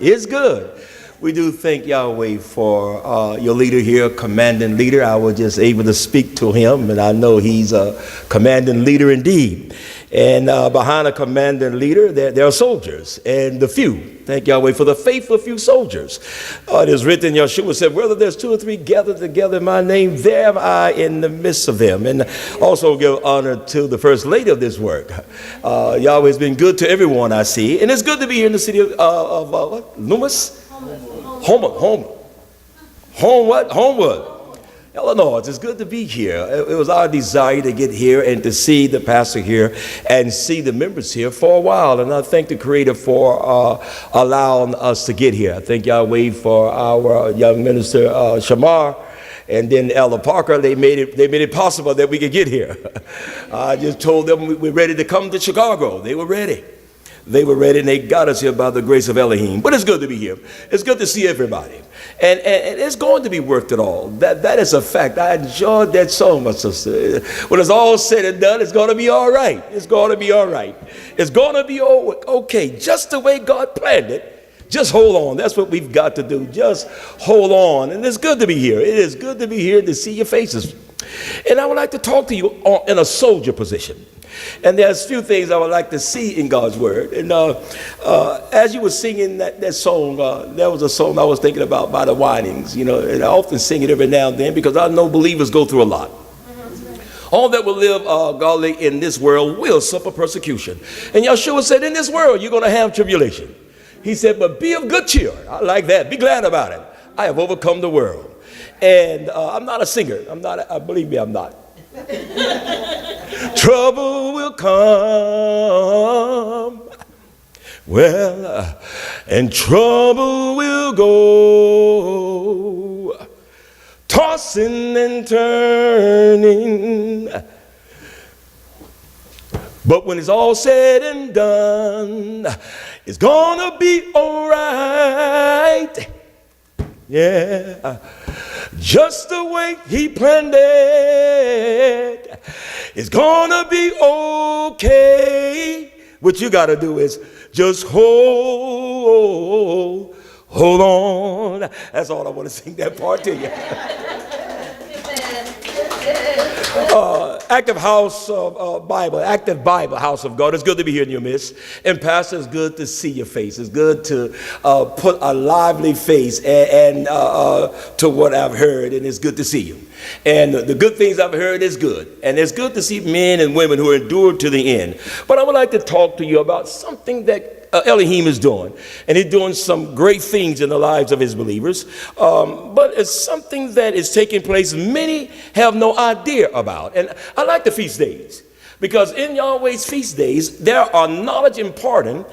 It's good. We do thank Yahweh for your leader here, commanding leader. I was just able to speak to him, and I know he's a commanding leader indeed. And behind a commanding leader, there are soldiers, and the few. Thank Yahweh for the faithful few soldiers. It is written, Yeshua said, whether there's 2 or 3 gathered together in my name, there am I in the midst of them. And also give honor to the first lady of this work. Yahweh's been good to everyone I see. And it's good to be here in the city of Loomis? Homewood, Illinois. It's good to be here. It was our desire to get here and to see the pastor here and see the members here for a while. And I thank the Creator for allowing us to get here. I thank Yahweh for our young minister, Shamar, and then Ella Parker. They made it possible that we could get here. I just told them we're ready to come to Chicago. They were ready. They were ready, and they got us here by the grace of Elohim. But it's good to be here. It's good to see everybody. And it's going to be worth it all. That is a fact. I enjoyed that so much, sister. When it's all said and done, it's going to be all right. It's going to be all right. It's going to be okay, just the way God planned it. Just hold on. That's what we've got to do. Just hold on. And it's good to be here. It is good to be here to see your faces. And I would like to talk to you in a soldier position. And there's a few things I would like to see in God's word. And as you were singing that song, there was a song I was thinking about by the Winings, and I often sing it every now and then because I know believers go through a lot. All that will live godly in this world will suffer persecution. And Yeshua said, in this world, you're going to have tribulation. He said, but be of good cheer. I like that. Be glad about it. I have overcome the world. And I'm not a singer. Believe me, I'm not. Trouble will come, and trouble will go, tossing and turning. But when it's all said and done, it's gonna be all right. Yeah, just the way he planned it. It's gonna be okay. What you gotta do is just hold on. That's all I want to sing that part to you. Active Bible House of God. It's good to be here in your midst. And Pastor, it's good to see your face. It's good to put a lively face and to what I've heard, and it's good to see you. And the good things I've heard is good. And it's good to see men and women who endure to the end. But I would like to talk to you about something that Elohim is doing. And he's doing some great things in the lives of his believers. But it's something that is taking place many have no idea about. And I like the feast days. Because in Yahweh's feast days, there are knowledge imparted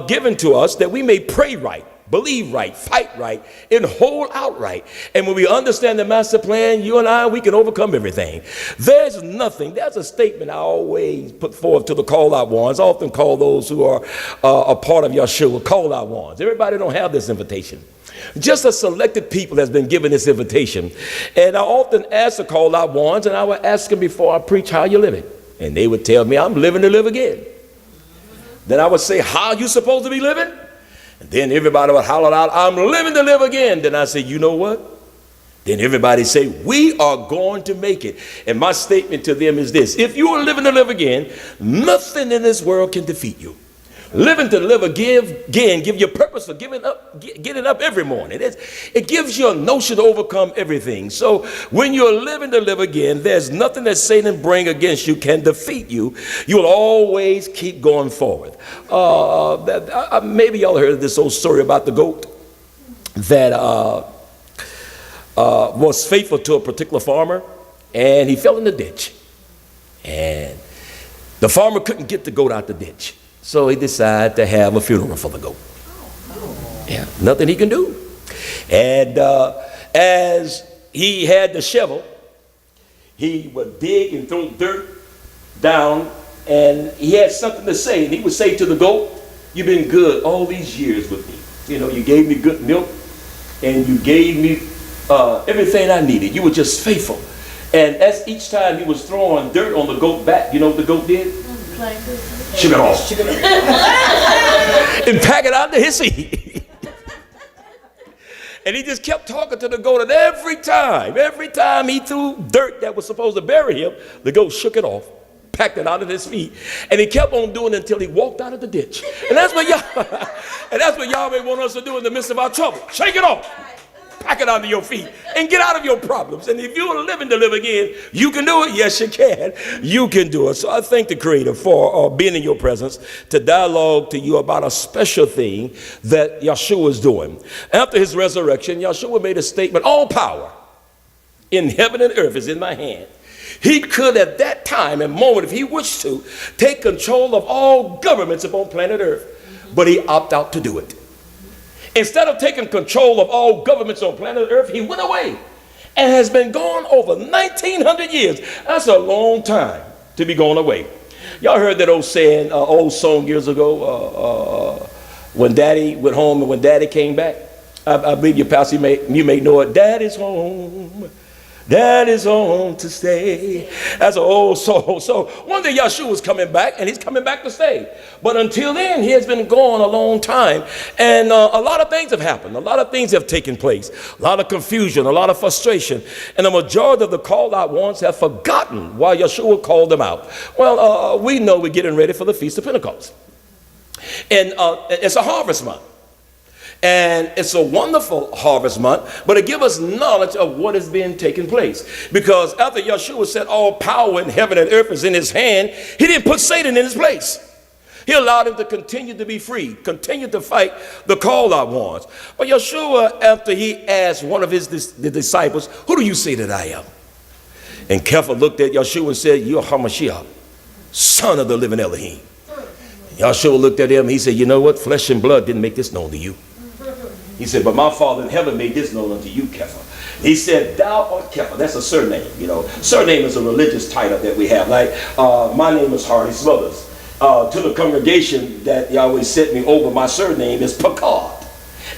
given to us that we may pray right, believe right, fight right, and hold out right. And when we understand the master plan, you and I, we can overcome everything. There's a statement I always put forth to the call out ones. I often call those who are a part of Yeshua call out ones. Everybody don't have this invitation. Just a selected people has been given this invitation. And I often ask the call out ones, and I would ask them before I preach, how you living? And they would tell me, I'm living to live again. Then I would say, how are you supposed to be living? And then everybody would holler out, I'm living to live again. Then I say, you know what? Then everybody say, we are going to make it. And my statement to them is this: if you are living to live again, nothing in this world can defeat you. Living to live again, give you purpose for getting up every morning. It gives you a notion to overcome everything. So when you're living to live again, there's nothing that Satan bring against you can defeat you. You'll always keep going forward. Maybe y'all heard this old story about the goat that was faithful to a particular farmer, and he fell in the ditch. And the farmer couldn't get the goat out the ditch. So he decided to have a funeral for the goat. Yeah, nothing he can do. And as he had the shovel, he would dig and throw dirt down, and he had something to say. And he would say to the goat, you've been good all these years with me. You gave me good milk, and you gave me everything I needed. You were just faithful. And as each time he was throwing dirt on the goat back, you know what the goat did? Shook it off. And pack it out to his seat. And he just kept talking to the goat, and every time he threw dirt that was supposed to bury him, the goat shook it off, packed it out of his feet, and he kept on doing it until he walked out of the ditch. And that's what Yahweh wants us to do in the midst of our trouble. Shake it off. Pack it onto your feet and get out of your problems. And if you're living to live again, you can do it. Yes, you can. You can do it. So I thank the Creator for being in your presence to dialogue to you about a special thing that Yeshua is doing. After his resurrection, Yeshua made a statement, all power in heaven and earth is in my hand. He could at that time and moment, if he wished to, take control of all governments upon planet earth, but he opted out to do it. Instead of taking control of all governments on planet Earth, he went away and has been gone over 1,900 years. That's a long time to be going away. Y'all heard that old saying, old song years ago, when Daddy went home and when Daddy came back? I believe your pastor, you may know it. Daddy's home. Daddy's home to stay. That's an old song. So one day Yeshua's coming back, and he's coming back to stay. But until then, he has been gone a long time. And a lot of things have happened. A lot of things have taken place. A lot of confusion, a lot of frustration. And the majority of the called out ones have forgotten why Yeshua called them out. Well, we know we're getting ready for the Feast of Pentecost. And it's a harvest month. And it's a wonderful harvest month, but it gives us knowledge of what is being taking place. Because after Yeshua said all power in heaven and earth is in his hand, he didn't put Satan in his place. He allowed him to continue to be free, continue to fight the called out ones. But Yeshua, after he asked one of the disciples, who do you say that I am? And Kepha looked at Yeshua and said, you're HaMashiach, son of the living Elohim. Yeshua looked at him, he said, you know what? Flesh and blood didn't make this known to you. He said, but my Father in heaven made this known unto you, Kepha. He said, thou art Kepha. That's a surname, you know. Surname is a religious title that we have. Like, my name is Harley Smothers. To the congregation that Yahweh sent me over, my surname is Picard.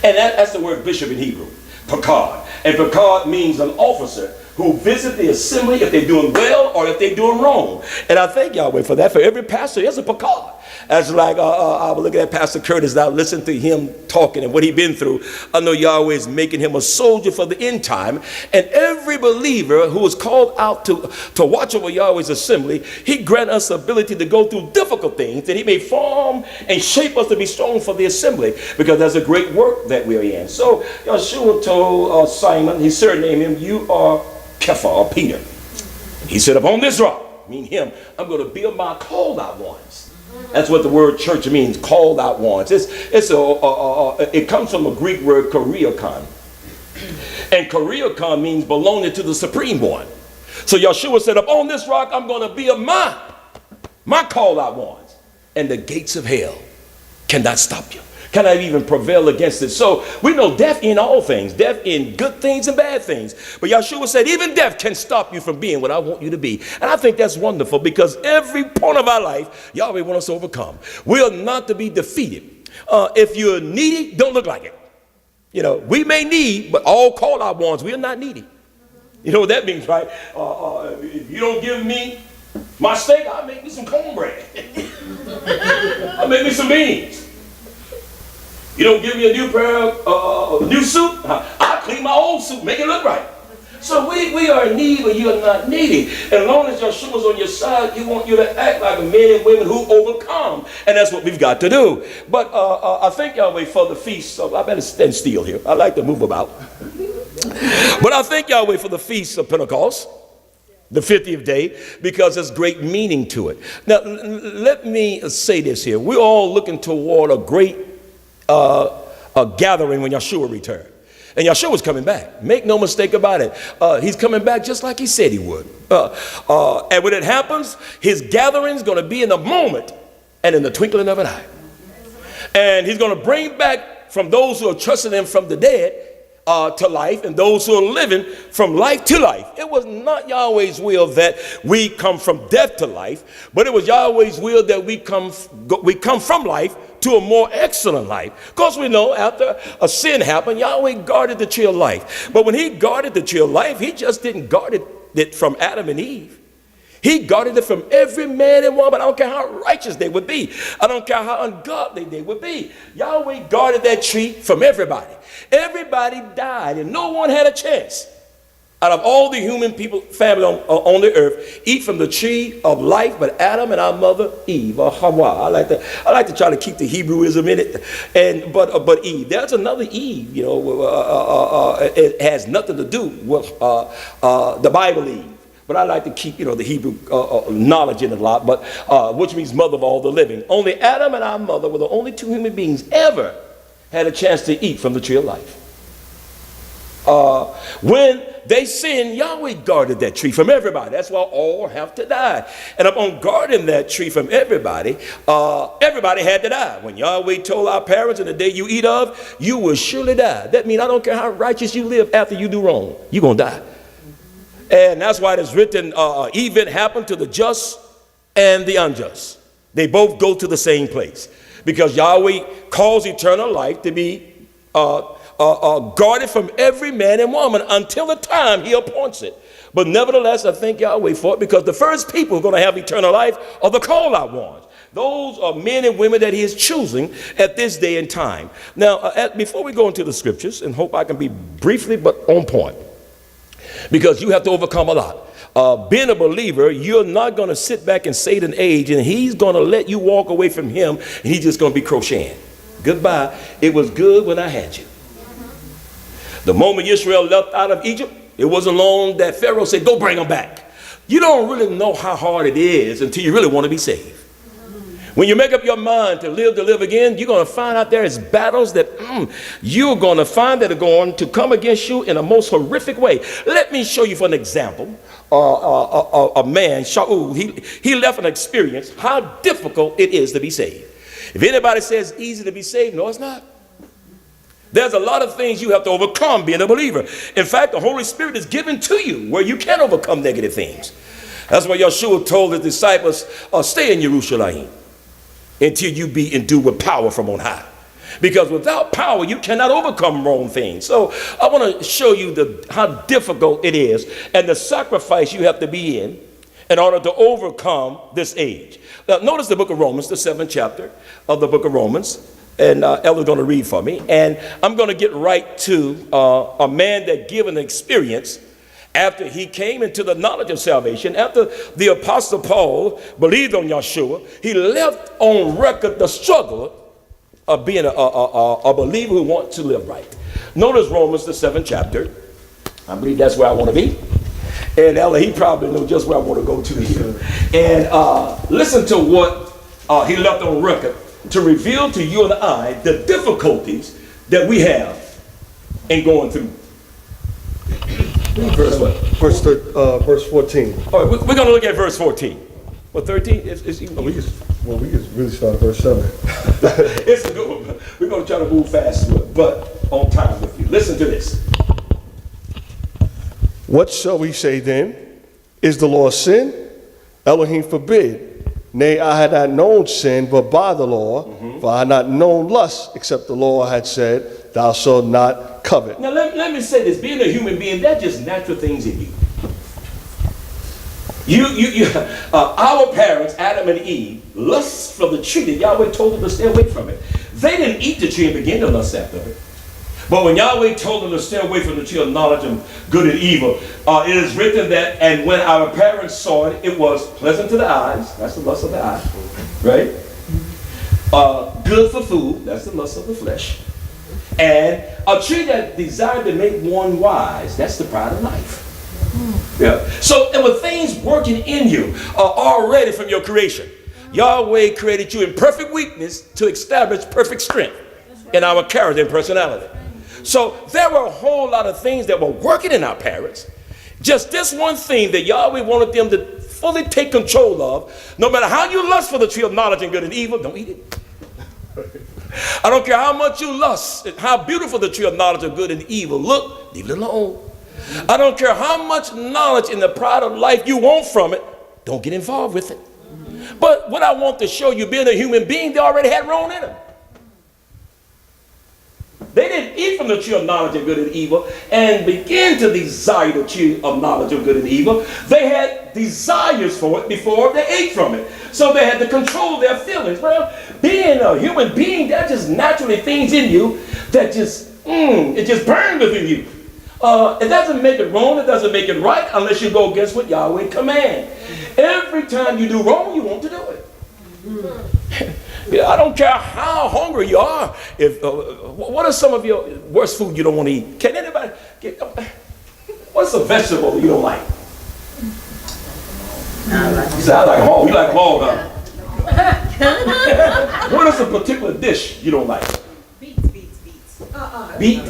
And that's the word bishop in Hebrew, Picard. And Picard means an officer who visit the assembly if they're doing well or if they're doing wrong. And I thank Yahweh for that. For every pastor, there's a Picard. As like I was looking at Pastor Curtis now, listen to him talking and what he's been through. I know Yahweh is making him a soldier for the end time. And every believer who is called out to watch over Yahweh's assembly, he grant us the ability to go through difficult things that he may form and shape us to be strong for the assembly, because there's a great work that we're in. So Yeshua told Simon, he surnamed him, you are Kepha, or Peter. He said, upon this rock, mean him, I'm going to build my called out ones. That's what the word church means, called out ones. It comes from a Greek word, kuriakon. And kuriakon means belonging to the supreme one. So Yeshua said, upon this rock, I'm going to build my called out ones. And the gates of hell cannot stop you. Cannot even prevail against it. So we know death in all things, death in good things and bad things. But Yeshua said even death can stop you from being what I want you to be. And I think that's wonderful, because every point of our life, Yahweh wants us to overcome. We are not to be defeated. If you're needy, don't look like it. You know, we may need, but all called out ones, we are not needy. You know what that means, right? If you don't give me my steak, I'll make me some cornbread. I'll make me some beans. You don't give me a new pair of new suit, I'll clean my old suit, make it look right. So we are in need, but you are not needy. And as long as Yeshua's on your side, he wants you to act like men and women who overcome. And that's what we've got to do. But I thank Yahweh for the feast. So I better stand still here. I like to move about. But I thank Yahweh for the feast of Pentecost, the 50th day, because there's great meaning to it. Now, let me say this here. We're all looking toward a great a gathering when Yeshua returned. And Yeshua's coming back. Make no mistake about it. He's coming back just like he said he would. And when it happens, his gathering's going to be in a moment and in the twinkling of an eye. And he's going to bring back from those who are trusting him from the dead to life, and those who are living from life to life. It was not Yahweh's will that we come from death to life, but it was Yahweh's will that we come from life to a more excellent life. Because we know after a sin happened, Yahweh guarded the tree of life. But when he guarded the tree of life, he just didn't guard it from Adam and Eve. He guarded it from every man and woman. I don't care how righteous they would be. I don't care how ungodly they would be. Yahweh guarded that tree from everybody. Everybody died, and no one had a chance. Out of all the human people, family on the earth, eat from the tree of life, but Adam and our mother Eve, or Hawa. I like to try to keep the Hebrewism in it, but Eve. There's another Eve, it has nothing to do with the Bible Eve. But I like to keep, the Hebrew knowledge in it a lot, but which means mother of all the living. Only Adam and our mother were the only two human beings ever had a chance to eat from the tree of life. When they sinned, Yahweh guarded that tree from everybody. That's why all have to die. And upon guarding that tree from everybody, everybody had to die. When Yahweh told our parents, in the day you eat of, you will surely die. That means I don't care how righteous you live after you do wrong, you're going to die. And that's why it is written, event happened to the just and the unjust. They both go to the same place. Because Yahweh calls eternal life to be guarded from every man and woman until the time he appoints it. But nevertheless, I thank Yahweh for it, because the first people who are going to have eternal life are the called out ones. Those are men and women that he is choosing at this day and time. Now, before we go into the scriptures, and hope I can be briefly but on point, because you have to overcome a lot. Being a believer, you're not going to sit back and Satan age, and he's going to let you walk away from him, and he's just going to be crocheting. Goodbye. It was good when I had you. The moment Israel left out of Egypt, it wasn't long that Pharaoh said, go bring them back. You don't really know how hard it is until you really want to be saved. When you make up your mind to live again, you're going to find out there is battles that you're going to find that are going to come against you in a most horrific way. Let me show you for an example. A man, Shaul, he left an experience how difficult it is to be saved. If anybody says it's easy to be saved, no, it's not. There's a lot of things you have to overcome being a believer. In fact, the Holy Spirit is given to you where you can overcome negative things. That's why Yeshua told his disciples, stay in Jerusalem until you be endued with power from on high. Because without power, you cannot overcome wrong things. So I want to show you how difficult it is and the sacrifice you have to be in order to overcome this age. Now, notice the book of Romans, the 7th chapter of the book of Romans. And Ella's going to read for me. And I'm going to get right to a man that gave an experience after he came into the knowledge of salvation. After the Apostle Paul believed on Yeshua, he left on record the struggle of being a believer who wants to live right. Notice Romans, the 7th chapter. I believe that's where I want to be. And Ella, he probably knows just where I want to go to here. And listen to what he left on record to reveal to you and I the difficulties that we have in going through. Verse what? Verse 14. All right, we're going to look at verse 14. Well, 13? We can really start at verse 7. It's a good one. We're going to try to move fast through it, but on time with you. Listen to this. What shall we say then? Is the law sin? Elohim forbid. Nay, I had not known sin but by the law, for I had not known lust, except the law had said, thou shalt not covet. Now let me say this, being a human being, that's just natural things in you. Our parents, Adam and Eve, lust from the tree that Yahweh told them to stay away from it. They didn't eat the tree and begin to lust after it. But when Yahweh told them to stay away from the tree of knowledge of good and evil, it is written that, and when our parents saw it, it was pleasant to the eyes. That's the lust of the eye, right? Good for food. That's the lust of the flesh. And a tree that desired to make one wise. That's the pride of life. Yeah. So there were things working in you already from your creation. Yahweh created you in perfect weakness to establish perfect strength in our character and personality. So there were a whole lot of things that were working in our parents. Just this one thing that Yahweh wanted them to fully take control of. No matter how you lust for the tree of knowledge and good and evil, don't eat it. I don't care how much you lust, how beautiful the tree of knowledge of good and evil look, leave it alone. I don't care how much knowledge in the pride of life you want from it, don't get involved with it. But what I want to show you, being a human being, they already had wrong in them. They didn't eat from the tree of knowledge of good and evil and begin to desire the tree of knowledge of good and evil. They had desires for it before they ate from it. So they had to control their feelings. Well, being a human being, there's just naturally things in you that just It just burns within you. It doesn't make it wrong. It doesn't make it right unless you go against what Yahweh command. Every time you do wrong, you want to do it. I don't care how hungry you are. If what are some of your worst food you don't want to eat? Can anybody get? What's a vegetable you don't like? You say, I like hog. You like hog, huh? What is a particular dish you don't like? Beets. Beet?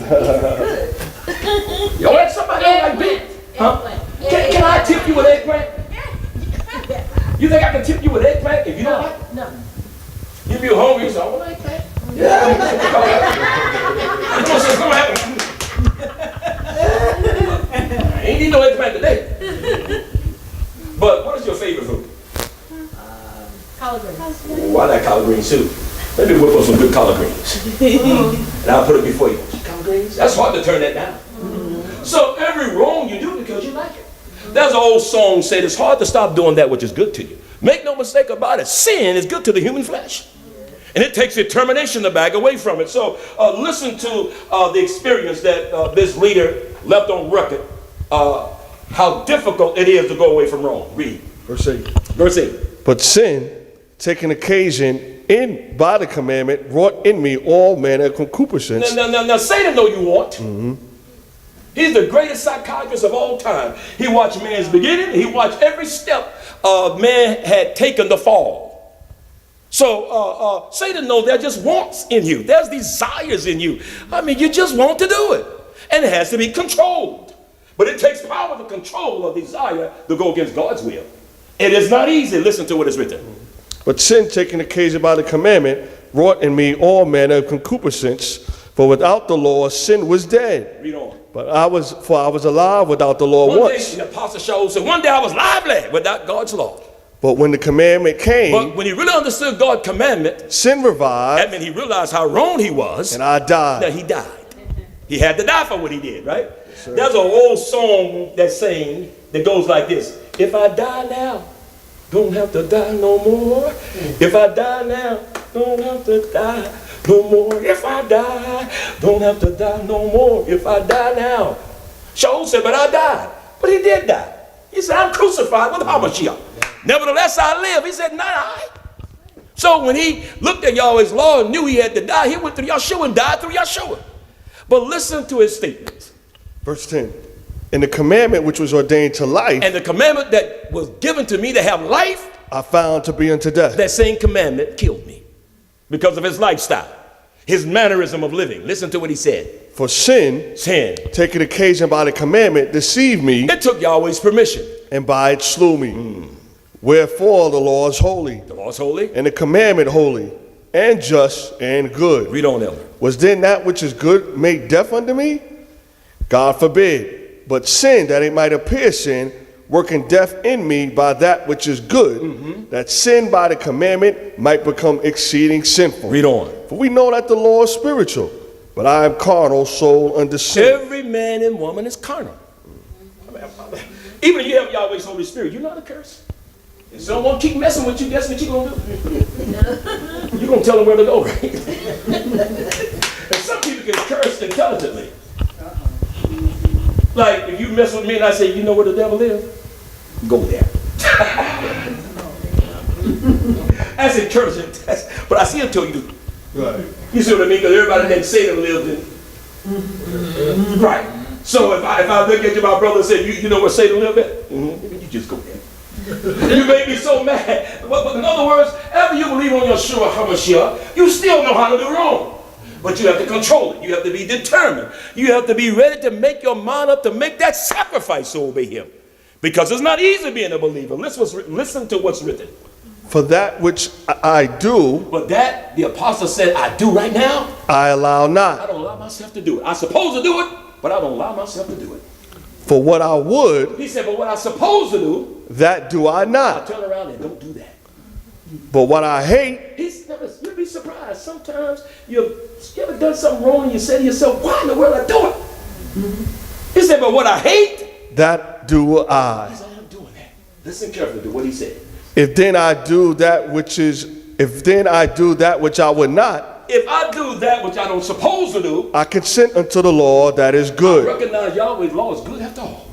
Yo, let somebody don't like beet. Huh? Can I tip you with eggplant? You think I can tip you with eggplant if you don't like it? No. You be hungry, you say, I want eggplant. Yeah. Come on, I ain't need no eggplant today. But what is your favorite food? Collard greens. Oh, I like collard greens too. Let me whip up some good collard greens. And I'll put it before you. Collard greens? That's hard to turn that down. So every wrong you do because you like it. There's an old song said it's hard to stop doing that which is good to you. Make no mistake about it. Sin is good to the human flesh. And it takes determination to back away from it. So listen to the experience that this leader left on record. How difficult it is to go away from wrong. Read. Verse 8. Verse 8. But sin, taking occasion in by the commandment, wrought in me all manner of concupiscence. Now Satan know you want. He's the greatest psychiatrist of all time. He watched man's beginning. He watched every step man had taken to fall. So Satan knows there just wants in you. There's desires in you. I mean, you just want to do it. And it has to be controlled. But it takes power to control a desire to go against God's will. It is not easy. Listen to what is written. But sin, taking occasion by the commandment, wrought in me all manner of concupiscence. For without the law, sin was dead. Read on. But I was alive without the law One once. day, the apostle Shaul said, one day I was lively without God's law. But when the commandment came, But when he really understood God's commandment, sin revived, that meant he realized how wrong he was. and I died. That he died. He had to die for what he did, right? There's an old song that's saying that goes like this. If I die now, don't have to die no more. If I die now, don't have to die no more. If I die, don't have to die no more. If I die now. Shaul said, but I died. But he did die. He said, I'm crucified with Hamashiach. Nevertheless, I live. He said, not I. So when he looked at Yahweh's law and knew he had to die, he went through Yahshua and died through Yahshua. But listen to his statement. Verse 10. And the commandment which was ordained to life, And the commandment that was given to me to have life, I found to be unto death. that same commandment killed me because of his lifestyle, his mannerism of living. Listen to what he said. For sin, Sin. taking occasion by the commandment, deceived me, It took Yahweh's permission. and by it slew me. Wherefore the law is holy, The law is holy. and the commandment holy, and just, and good. Read on, Elder. Was then that which is good made death unto me? God forbid. But sin, that it might appear sin, working death in me by that which is good, that sin by the commandment might become exceeding sinful. Read on. For we know that the law is spiritual, but I am carnal, soul under sin. Every man and woman is carnal. Even if you have Yahweh's Holy Spirit, you're not a curse. If someone keep messing with you, guess what you're going to do? You're going to tell them where to go, right? And some people can curse intelligently. Like, if you mess with me and I say, you know where the devil is? Go there. That's encouraging. But I see it till you do. Right. You see what I mean? Because everybody that Satan lives in. Right. So if I look at you, my brother, and say, you know where Satan lives at? You just go there. You made me so mad. But in other words, after you believe on Yahshua HaMashiach, you still know how to do wrong. But you have to control it. You have to be determined. You have to be ready to make your mind up to make that sacrifice to obey him. Because it's not easy being a believer. Listen to what's written. For that which I do, But that, the apostle said, I do right now, I allow I not. don't allow myself to do it. I'm supposed to do it, but I don't allow myself to do it. For what I would, He said, but what I'm supposed to do, that do I I not. turn around and don't do that. But what I hate, You'll be surprised. Sometimes you ever done something wrong and you say to yourself, why in the world I do it? He said, but what I hate, that do I. he said, I'm doing that. Listen carefully to what he said. If then I do that which I would not, if I do that which I don't suppose to do, I consent unto the law that is I good. recognize Yahweh's law is good after all.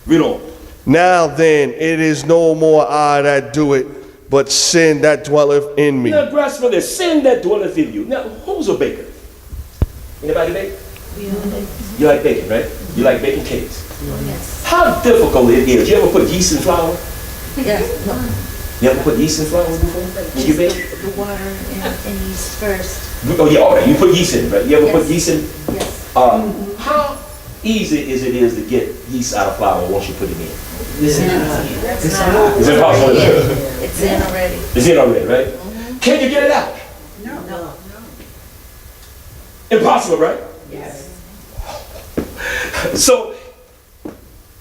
Read on. Now then, it is no more I that do it, but sin that dwelleth in me. Now, grasp for this sin that dwelleth in you. Now, who's a baker? Anybody bake? You like baking, right? You like baking cakes. Yes. How difficult it is. You ever put yeast in flour? Yes. No. You ever put yeast in flour before? When you bake? The water and yeast first. Oh yeah, all right. You put yeast in, right? You ever put yeast in? Yes. How easy is it to get yeast out of flour once you put it in? It's not. It's impossible. It's in already. It's in already, right? Can you get it out? No. Impossible, right? Yes. So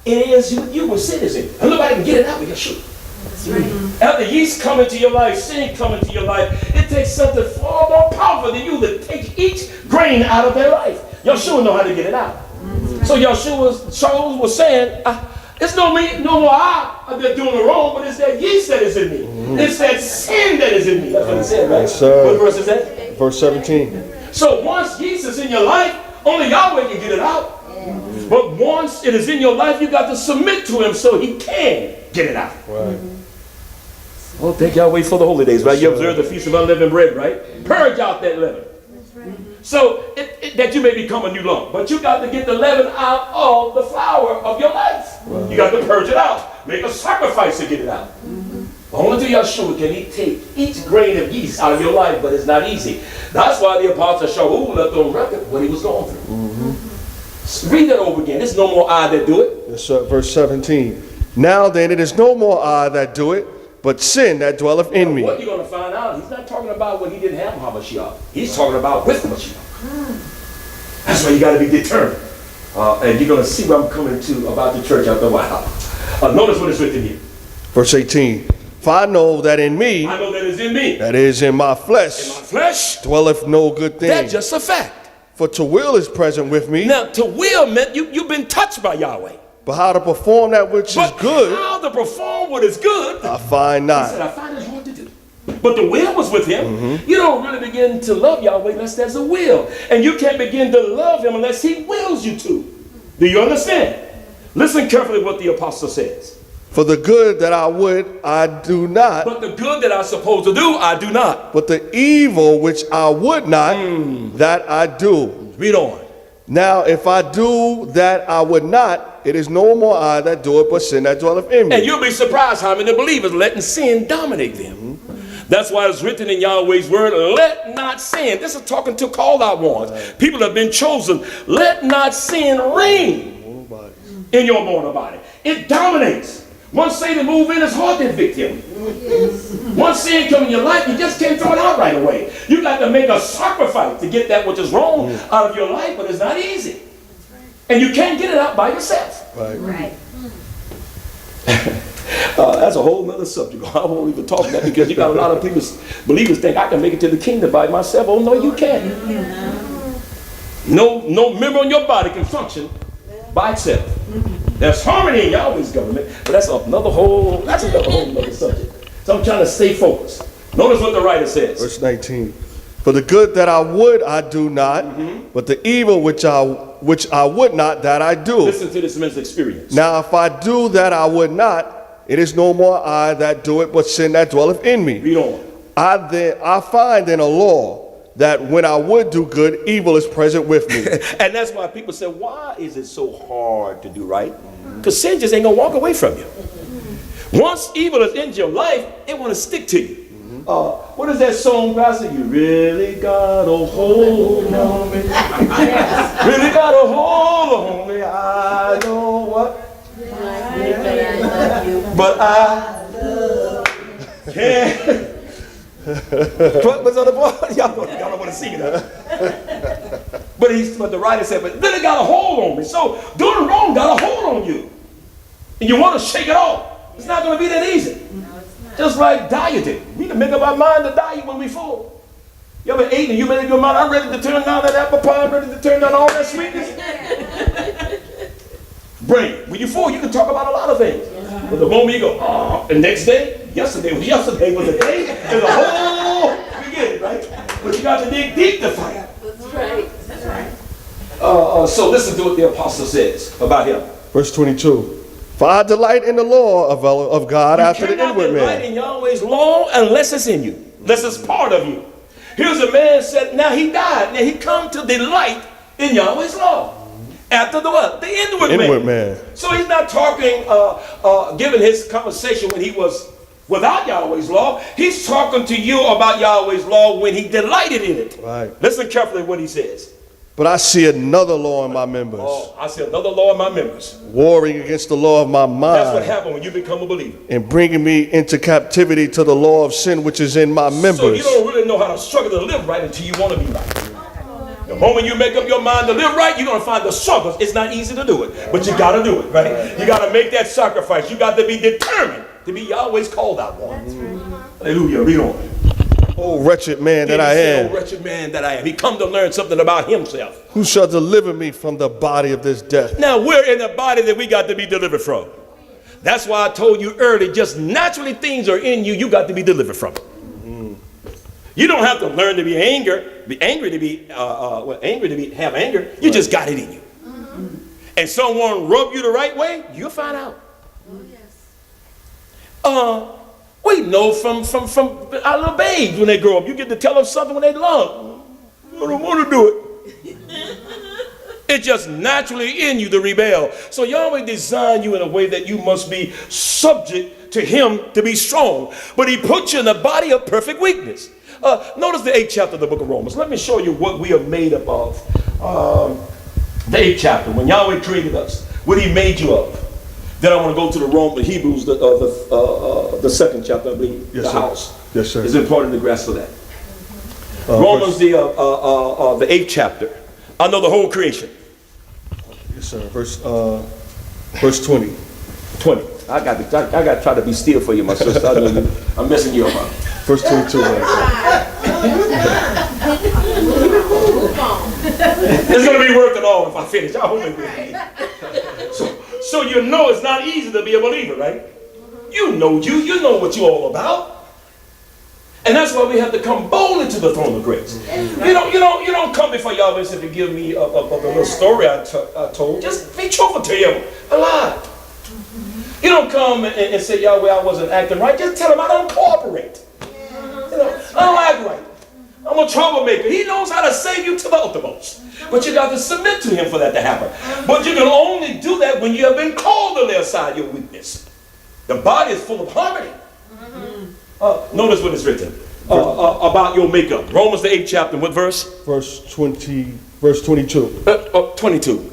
it is you were citizen. And nobody can get it out because shoot. That's right. After yeast come into your life, sin come into your life, it takes something far more powerful than you to take each grain out of their life. Yeshua know how to get it out. So Yeshua was saying, it's no more I that's doing the wrong, but it's that yeast that is in me. It's that sin that is in me. That's what he said, right? Yes, sir. What verse is that? Verse 17. So once yeast is in your life, only Yahweh can get it out. But once it is in your life, you got to submit to him so he can get it out. Right. Oh, thank Yahweh for the holy days, right? You observe the Feast of Unleavened Bread, right? Purge out that leaven. So that you may become a new lump. But you got to get the leaven out of the flour of your life. Right. You got to purge it out. Make a sacrifice to get it out. Only through Yeshua can he take each grain of yeast out of your life, but it's not easy. That's why the Apostle Shaul left on record what he was going through. Read that over again. There's no more I that do it. Yes, sir. Verse 17. Now then, it is no more I that do it, but sin that dwelleth in me. What you're going to find out, he's not talking about when he didn't have Hamashiach. He's talking about with Mashiach. That's why you got to be determined. And you're going to see what I'm coming to about the church after a while. Notice what is written here. Verse 18. For I know that in me, I know that is in me. that is in my flesh, In my flesh, dwelleth no good thing. that's just a fact. For to will is present with me, Now, to will meant you've been touched by Yahweh. but how to perform that which But is good, how to perform what is good, I find he not. said, I find it hard to do. But the will was with him. You don't really begin to love Yahweh unless there's a will. And you can't begin to love him unless he wills you to. Do you understand? Listen carefully what the apostle says. For the good that I would, I do not. But the good that I'm supposed to do, I do not. But the evil which I would not, that I do. Read on. Now, if I do that I would not, it is no more I that do it, but sin that dwelleth in me. And you'll be surprised how many believers letting sin dominate them. That's why it's written in Yahweh's word, let not sin. This is talking to called out ones. People have been chosen. Let not sin reign in your mortal body. It dominates. Once Satan move in, it's hard to evict him. Once sin come in your life, you just can't throw it out right away. You got to make a sacrifice to get that which is wrong out of your life, but it's not easy. And you can't get it out by yourself. Right. That's a whole nother subject. I won't even talk about that because you got a lot of believers think I can make it to the kingdom by myself. Oh no, you can't. No member on your body can function by itself. There's harmony in Yahweh's government, but that's another whole nother subject. So I'm trying to stay focused. Notice what the writer says. Verse 19. For the good that I would, I do not, but the evil which I would not, that I do. Listen to this man's experience. Now, if I do that I would not, it is no more I that do it, but sin that dwelleth in me. Read on. I find in a law that when I would do good, evil is present with me. And that's why people say, why is it so hard to do right? Because sin just ain't going to walk away from you. Once evil is in your life, it want to stick to you. What is that song, Pastor? You really got a hold on me. Really got a hold on me. I know what. But I can't. What's on the board? Y'all don't want to sing it. But the writer said, but really got a hold on me. So doing wrong got a hold on you. And you want to shake it off. It's not going to be that easy. Just like dieting. We can make up our mind to diet when we full. You ever ate and you made up your mind, I'm ready to turn down that apple pie, I'm ready to turn down all that sweetness? Brain. When you're full, you can talk about a lot of things. But the moment you go, the next day, yesterday was the day, there's a whole, you get it, right? but you got to dig deep to fight. That's right. That's right. So listen to what the apostle says about him. Verse 22. For I delight in the law of God after the inward You cannot delight man. in Yahweh's law unless it's in you, unless it's part of you. Here's a man said, now he died. Now he come to delight in Yahweh's law. After the what? The inward man. So he's not talking, giving his conversation when he was without Yahweh's law. He's talking to you about Yahweh's law when he delighted in it. Right. Listen carefully what he says. But I see another law in my members, Oh, I see another law in my members. warring against the law of my That's what mind, happened when you become a believer. and bringing me into captivity to the law of sin which is in my So you members. don't really know how to struggle to live right until you want to be right. The moment you make up your mind to live right, you're going to find the struggles. It's not easy to do it, but you got to do it, right? You got to make that sacrifice. You got to be determined to be Yahweh's called out one. Hallelujah. Read on. Oh, wretched man that I He said, am, "Oh, wretched man that I am." He come to learn something about himself. who shall deliver me from the body of this death? Now, we're in the body that we got to be delivered from. That's why I told you early, just naturally things are in you, you got to be delivered from. You don't have to learn to be angry to have anger. You just got it in you. And someone rub you the right way, you'll find out. We know from our little babes when they grow up. You get to tell them something when they love. I don't want to do it. It's just naturally in you to rebel. So Yahweh designed you in a way that you must be subject to him to be strong. But he put you in the body of perfect weakness. Notice the 8th chapter of the book of Romans. Let me show you what we are made up of. The 8th chapter, when Yahweh created us, what he made you of. Then I want to go to the Hebrews, the 2nd chapter, I believe, Yes, the sir. house. Yes, sir. It's important to grasp for that. Romans, the 8th chapter. I know the whole creation. Yes, sir. Verse 20. 20. I got to try to be still for you, my sister. I know I'm messing you up. Verse 22. It's going to be worth it all if I finish. I hope it will. So you know it's not easy to be a believer, right? You know what you're all about. And that's why we have to come boldly to the throne of grace. You don't come before Yahweh and say, forgive me of the little story I told. Just be truthful to him. Alive. You don't come and say, Yahweh, I wasn't acting right. Just tell him I don't cooperate. I don't act right. I'm a troublemaker. He knows how to save you to the uttermost. But you got to submit to him for that to happen. But you can only do that when you have been called to lay aside your weakness. The body is full of harmony. Notice what is written about your makeup. Romans the 8th chapter, what verse? Verse 22. 22.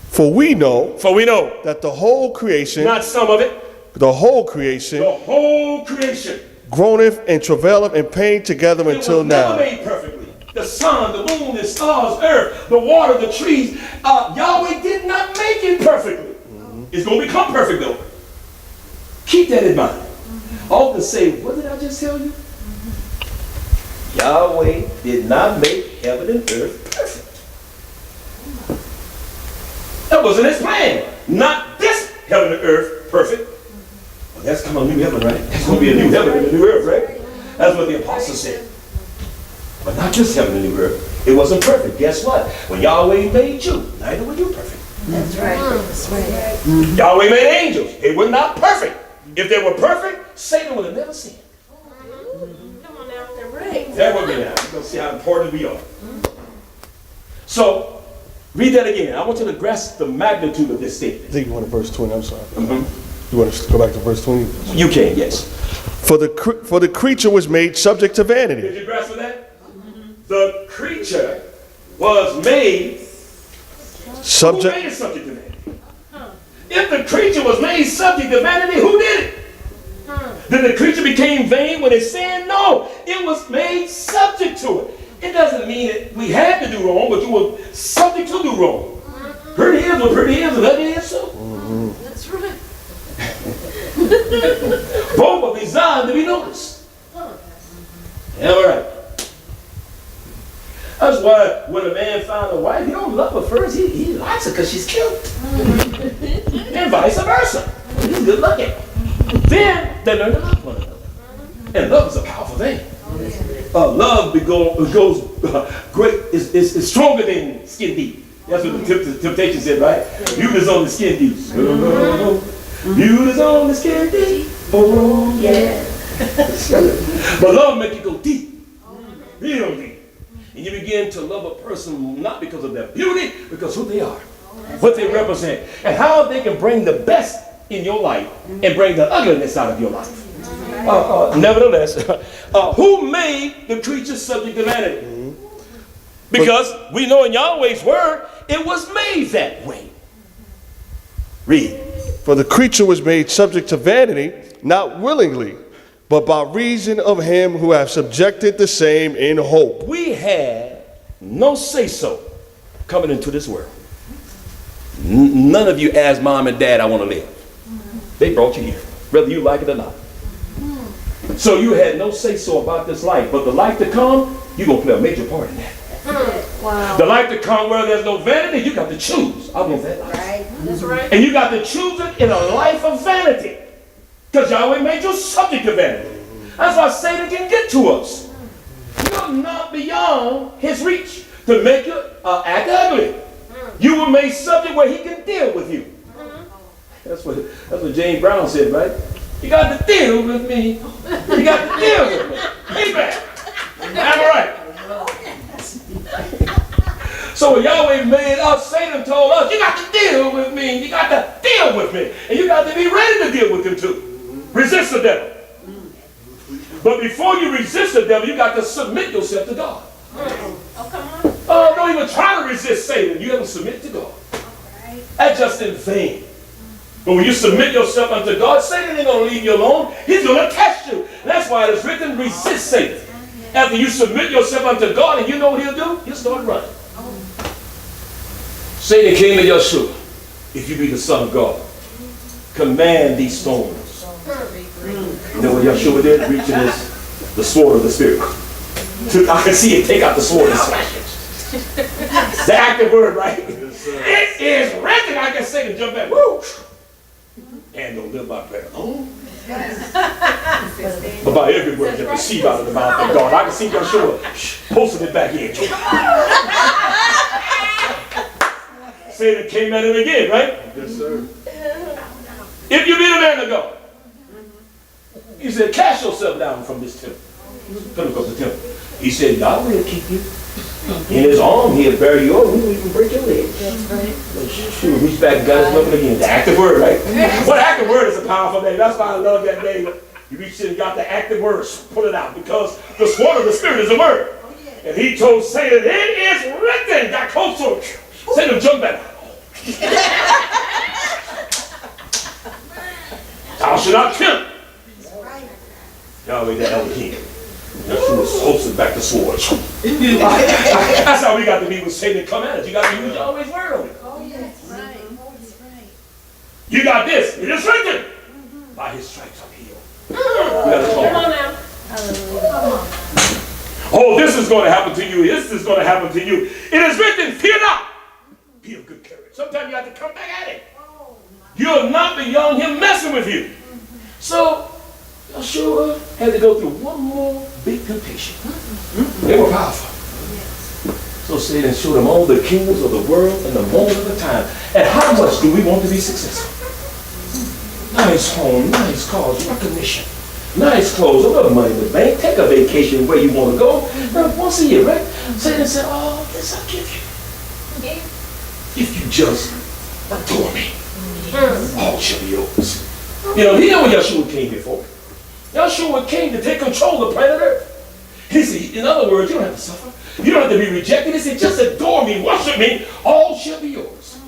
For we know that the whole creation, not some of it, the whole creation, the whole creation, groaneth and travaileth in pain together until it was never now. made perfectly. The sun, the moon, the stars, earth, the water, the trees. Yahweh did not make it perfectly. It's going to become perfect though. Keep that in mind. I often say, what did I just tell you? Yahweh did not make heaven and earth perfect. That wasn't his plan. Not this heaven and earth perfect. Well, that's coming a new heaven, right? That's going to be a new heaven and a new earth, right? That's what the apostle said. But not this heaven and new earth. It wasn't perfect. Guess what? When Yahweh made you, neither were you perfect. That's right. That's right. Yahweh made angels. They were not perfect. If they were perfect, Satan would have never sinned. Come on now, they're right. That would be now. You're going to see how important we are. So, read that again. I want you to grasp the magnitude of this I statement. think you wanted verse 20. I'm sorry. You want to go back to verse 20? You can, yes. For the creature was made subject to vanity. Did you grasp that? The creature was made Subject. Who made it subject to vanity? If the creature was made subject to vanity, who did it? Then the creature became vain when it sinned? No, it was made subject to it. It doesn't mean that we had to do wrong, but you were subject to do wrong. Pretty is what pretty is, and that is so. That's right. Both are designed to be noticed. All right. That's why when a man finds a wife, he don't love her first. He likes her because she's cute. And vice versa. He's good looking. Then they learn to love one another. And love is a powerful thing. love goes great, is stronger than skin deep. That's what the temptation said, right? Beauty's on the skin deep. Beauty's on the skin deep. Oh, yeah. But love makes you go deep. Real deep. And you begin to love a person not because of their beauty, because who they are, what they represent, and how they can bring the best in your life and bring the ugliness out of your life. Nevertheless, who made the creature subject to vanity? Because we know in Yahweh's word, it was made that way. Read. For the creature was made subject to vanity, not willingly, but by reason of him who hath subjected the same in hope. We had no say-so coming into this world. None of you asked mom and dad, I want to live. They brought you here, whether you like it or not. So you had no say-so about this life, but the life to come, you're going to play a major part in that. Wow. The life to come where there's no vanity, you got to choose. I want that life. Right. That's right. And you got to choose it in a life of vanity. Because Yahweh made you subject to vanity. That's why Satan can get to us. You're not beyond his reach to make you act ugly. You were made subject where he can deal with you. That's what James Brown said, right? You got to deal with me. You got to deal with me. Amen. Am I right? So when Yahweh made us, Satan told us, you got to deal with me. You got to deal with me. And you got to be ready to deal with him too. Resist the devil. But before you resist the devil, you got to submit yourself to God. Oh, come on. Oh, don't even try to resist Satan. You have to submit to God. That's just in vain. But when you submit yourself unto God, Satan ain't going to leave you alone. He's going to test you. That's why it is written, resist Satan. After you submit yourself unto God, and you know what he'll do? He'll start running. Satan came to Yeshua. If you be the Son of God, command these stones. You know what Yeshua did? Reaching the sword of the Spirit. I can see it take out the sword and slash it. The active word, right? It is written. I can say to jump back. Woo! And don't live by bread alone, but by every word that proceeds out of the mouth of God. I can see Yeshua posting it back in. Satan came at him again, right? Yes, sir. If you be the man of God, he said, cast yourself down from this temple. Pentecost temple. He said, God will keep you. In his arm, he'll bury you over. He will even break your legs. Sure, reach back and got his weapon again. The active word, right? Well, the active word is a powerful name. That's why I love that name. You reached in and got the active words. Pull it out. Because the sword of the Spirit is a word. And he told Satan, it is written. Got close to him. Satan jumped back. Thou shalt not tempt Yahweh the Elohim. Yeshua holds back the sword. That's how we got to be when Satan come at us. You got to use Yahweh's word on it. Oh, yes. Right. You got this. It is written. By his stripes I'm healed. Come on now. Oh, this is going to happen to you. This is going to happen to you. It is written, fear not. Be of good courage. Sometimes you have to come back at it. You're not beyond him messing with you. So, Yeshua had to go through one more big temptation. They were powerful. So Satan showed them all the kingdoms of the world and the moment of the time. And how much do we want to be successful? Nice home, nice cars, recognition, nice clothes, a little money in the bank, take a vacation where you want to go. Now, once a year, right? Satan said, oh, this I'll give you. If you just adore me, all shall be yours. You know, he knew what Yeshua came here for. Yeshua came to take control of the planet Earth. He said, in other words, you don't have to suffer. You don't have to be rejected. He said, just adore me, worship me, all shall be yours.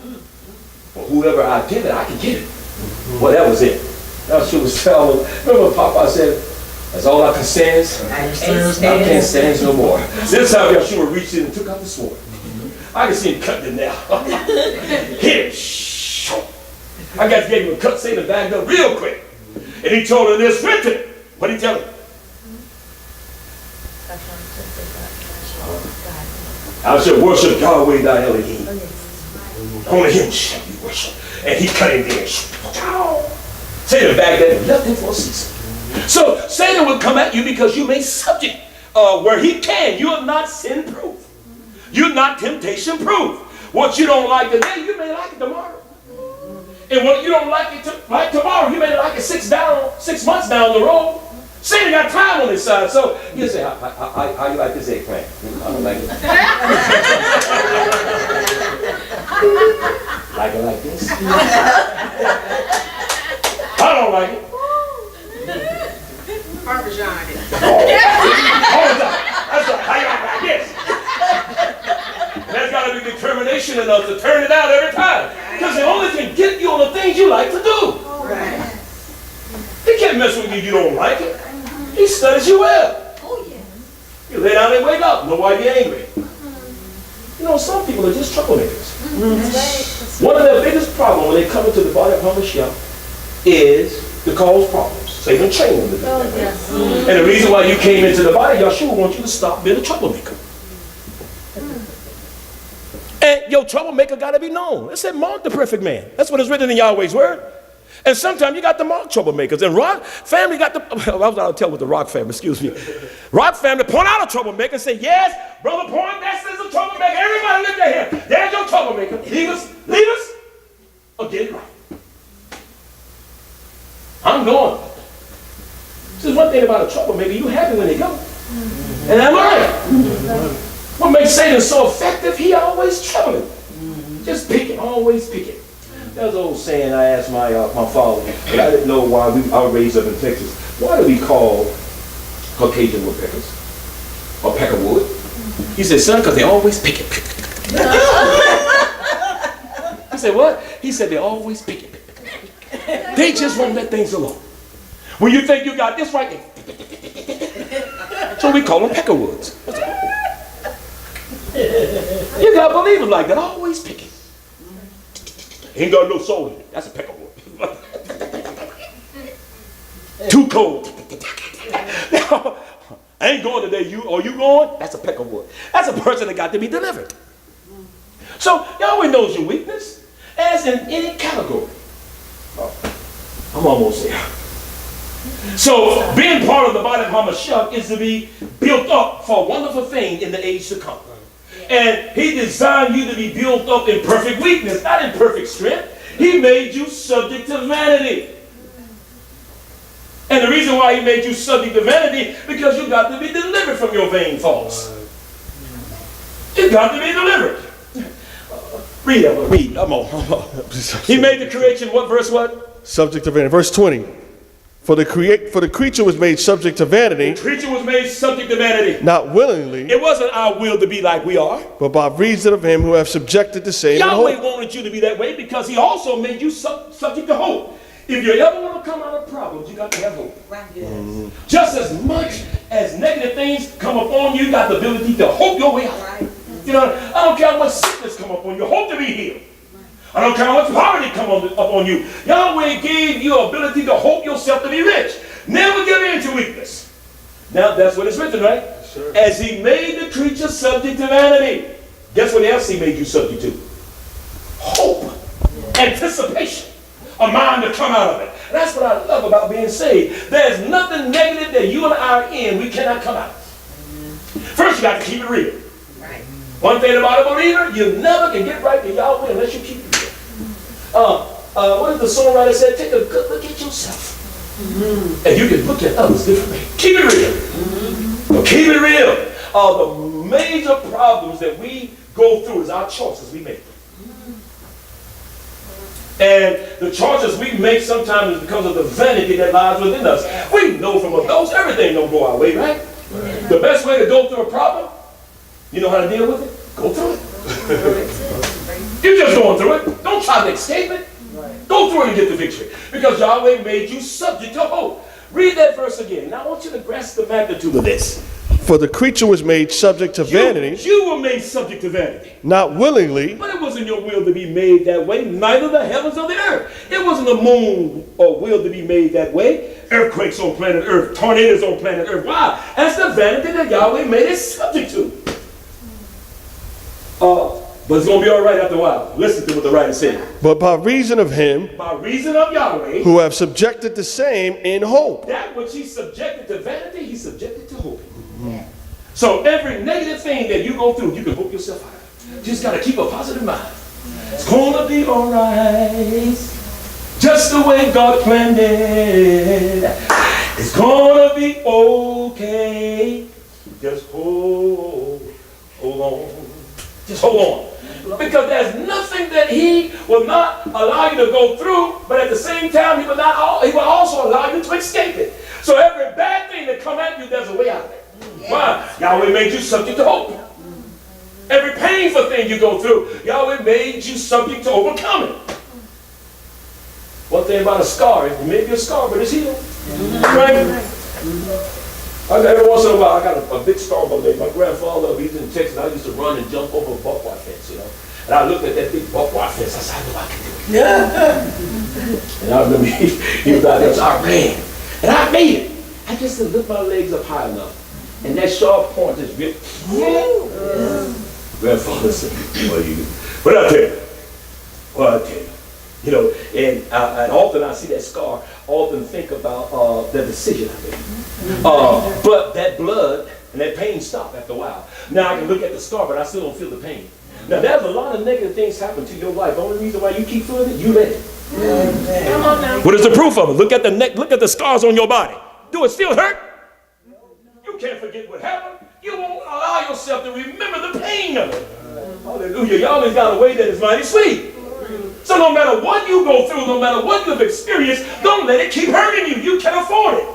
For whoever I give it, I can get it. Well, that was it. Yeshua was telling, remember when Papa said, that's all I can stand. I can't stand no more. This time Yeshua reached in and took out the sword. I can see him cutting it now. Hit it. I got to give him a cut, Satan backed up real quick. And he told her this written. What did he tell her? I shall worship Yahweh thy Elohim. Only him shall you worship. And he cut him there. Satan backed up and left him for a season. So Satan would come at you because you made subject where he can. You're not sin proof. You're not temptation proof. What you don't like today, you may like it tomorrow. And what you don't like it tomorrow, you may like it 6 months down the road. Satan got time on his side. So you say, how you like this eggplant? I don't like it. Like it like this? I don't like it. Parmesan. Parmesan. That's right. How you like this? There's got to be determination enough to turn it out every time. Because it only can get you on the things you like to do. Right. He can't mess with you if you don't like it. He studies you well. Oh, yeah. You lay down and wake up. Know why you're angry. You know, some people are just troublemakers. One of their biggest problems when they come into the body of Hamashiach is to cause problems. Satan trained them to do that. And the reason why you came into the body, Yahshua wants you to stop being a troublemaker. And your troublemaker got to be known. It said, mark the perfect man. That's what is written in Yahweh's word. And sometimes you got the mark troublemakers. And Rock family got the, I was out to tell with the Rock family, excuse me. Rock family point out a troublemaker and say, yes, Brother Poindexter is a troublemaker. Everybody look at him. There's your troublemaker. Leave us, or get it right. I'm going. This is one thing about a troublemaker. You happy when they go. And am I right? What makes Satan so effective? He always troubling. Just picking, always picking. There's an old saying I asked my father, but I didn't know why I was raised up in Texas. Why do we call Caucasian woodpeckers or peckerwood? He said, son, because they always picking. I said, what? He said, they always picking. They just won't let things alone. When you think you got this right, so we call them peckerwoods. You got believers like that, always picking. Ain't got no soul in it. That's a peckerwood. Too cold. I ain't going today. You going? That's a peckerwood. That's a person that got to be delivered. So Yahweh knows your weakness, as in any category. I'm almost there. So being part of the body of Hamashiach is to be built up for a wonderful thing in the age to come. And he designed you to be built up in perfect weakness, not in perfect strength. He made you subject to vanity. And the reason why he made you subject to vanity, because you got to be delivered from your vain thoughts. You got to be delivered. Read. I'm on. He made the creation, what verse what? Subject to vanity. Verse 20. For the creature was made subject to vanity. The creature was made subject to vanity. Not willingly. It wasn't our will to be like we are. But by reason of him who have subjected the same. Yahweh wanted you to be that way because he also made you subject to hope. If you ever want to come out of problems, you got to have hope. Right. Yes. Just as much as negative things come upon you, you got the ability to hope your way out. Right. You know, I don't care how much sickness come upon you, hope to be healed. I don't care how much poverty come upon you. Yahweh gave you ability to hope yourself to be rich. Never give in to weakness. Now, that's what it's written, right? Sure. As he made the creature subject to vanity. Guess what else he made you subject to? Hope. Yeah. Anticipation. A mind to come out of it. And that's what I love about being saved. There's nothing negative that you and I are in we cannot come out. First, you got to keep it real. Right. One thing about a believer, you never can get right to Yahweh unless you keep it real. What did the songwriter say? Take a good look at yourself. Mm-hmm. And you can look at others differently. Keep it real. Mm-hmm. Keep it real. The major problems that we go through is our choices we make. And the choices we make sometimes is because of the vanity that lies within us. We know from adults everything don't go our way, right? The best way to go through a problem, you know how to deal with it? Go through it. You're just going through it. Don't try to escape it. Go through it and get the victory. Because Yahweh made you subject to hope. Read that verse again. Now I want you to grasp the magnitude of this. For the creature was made subject to vanity. You were made subject to vanity. Not willingly. But it wasn't your will to be made that way. Neither the heavens or the earth. It wasn't the moon or will to be made that way. Earthquakes on planet Earth. Tornadoes on planet Earth. Why? That's the vanity that Yahweh made it subject to. But it's going to be all right after a while. Listen to what the writer said. But by reason of him. By reason of Yahweh. Who have subjected the same in hope. That which he subjected to vanity, he subjected to hope. Mm-hmm. So every negative thing that you go through, you can hope yourself out of. You just got to keep a positive mind. It's going to be all right. Just the way God planned it. It's going to be okay. Just hold on. Just hold on. Because there's nothing that he will not allow you to go through, but at the same time, he will also allow you to escape it. So every bad thing that come at you, there's a way out of it. Why? Yahweh made you subject to hope. Every painful thing you go through, Yahweh made you subject to overcome it. One thing about a scar, it may be a scar, but it's healed. Right? Every once in a while, I got a big scar on my leg. My grandfather, he was in Texas. I used to run and jump over a buck wire fence, you know. And I looked at that big buck wire fence. I said, I know I can do it. And I remember he was out there, so I ran. And I made it. I just didn't lift my legs up high enough. And that sharp point just ripped. Grandfather said, what you do? But I tell you, you know, and often I see that scar, often think about the decision I made. But that blood and that pain stopped after a while. Now I can look at the scar, but I still don't feel the pain. Now there's a lot of negative things happen to your life. The only reason why you keep feeling it, you let it. Come on now. What is the proof of it? Look at the neck, look at the scars on your body. Do it still hurt? You can't forget what happened. You won't allow yourself to remember the pain of it. Hallelujah. You always got a way that is mighty sweet. So no matter what you go through, no matter what you've experienced, don't let it keep hurting you. You can't afford it.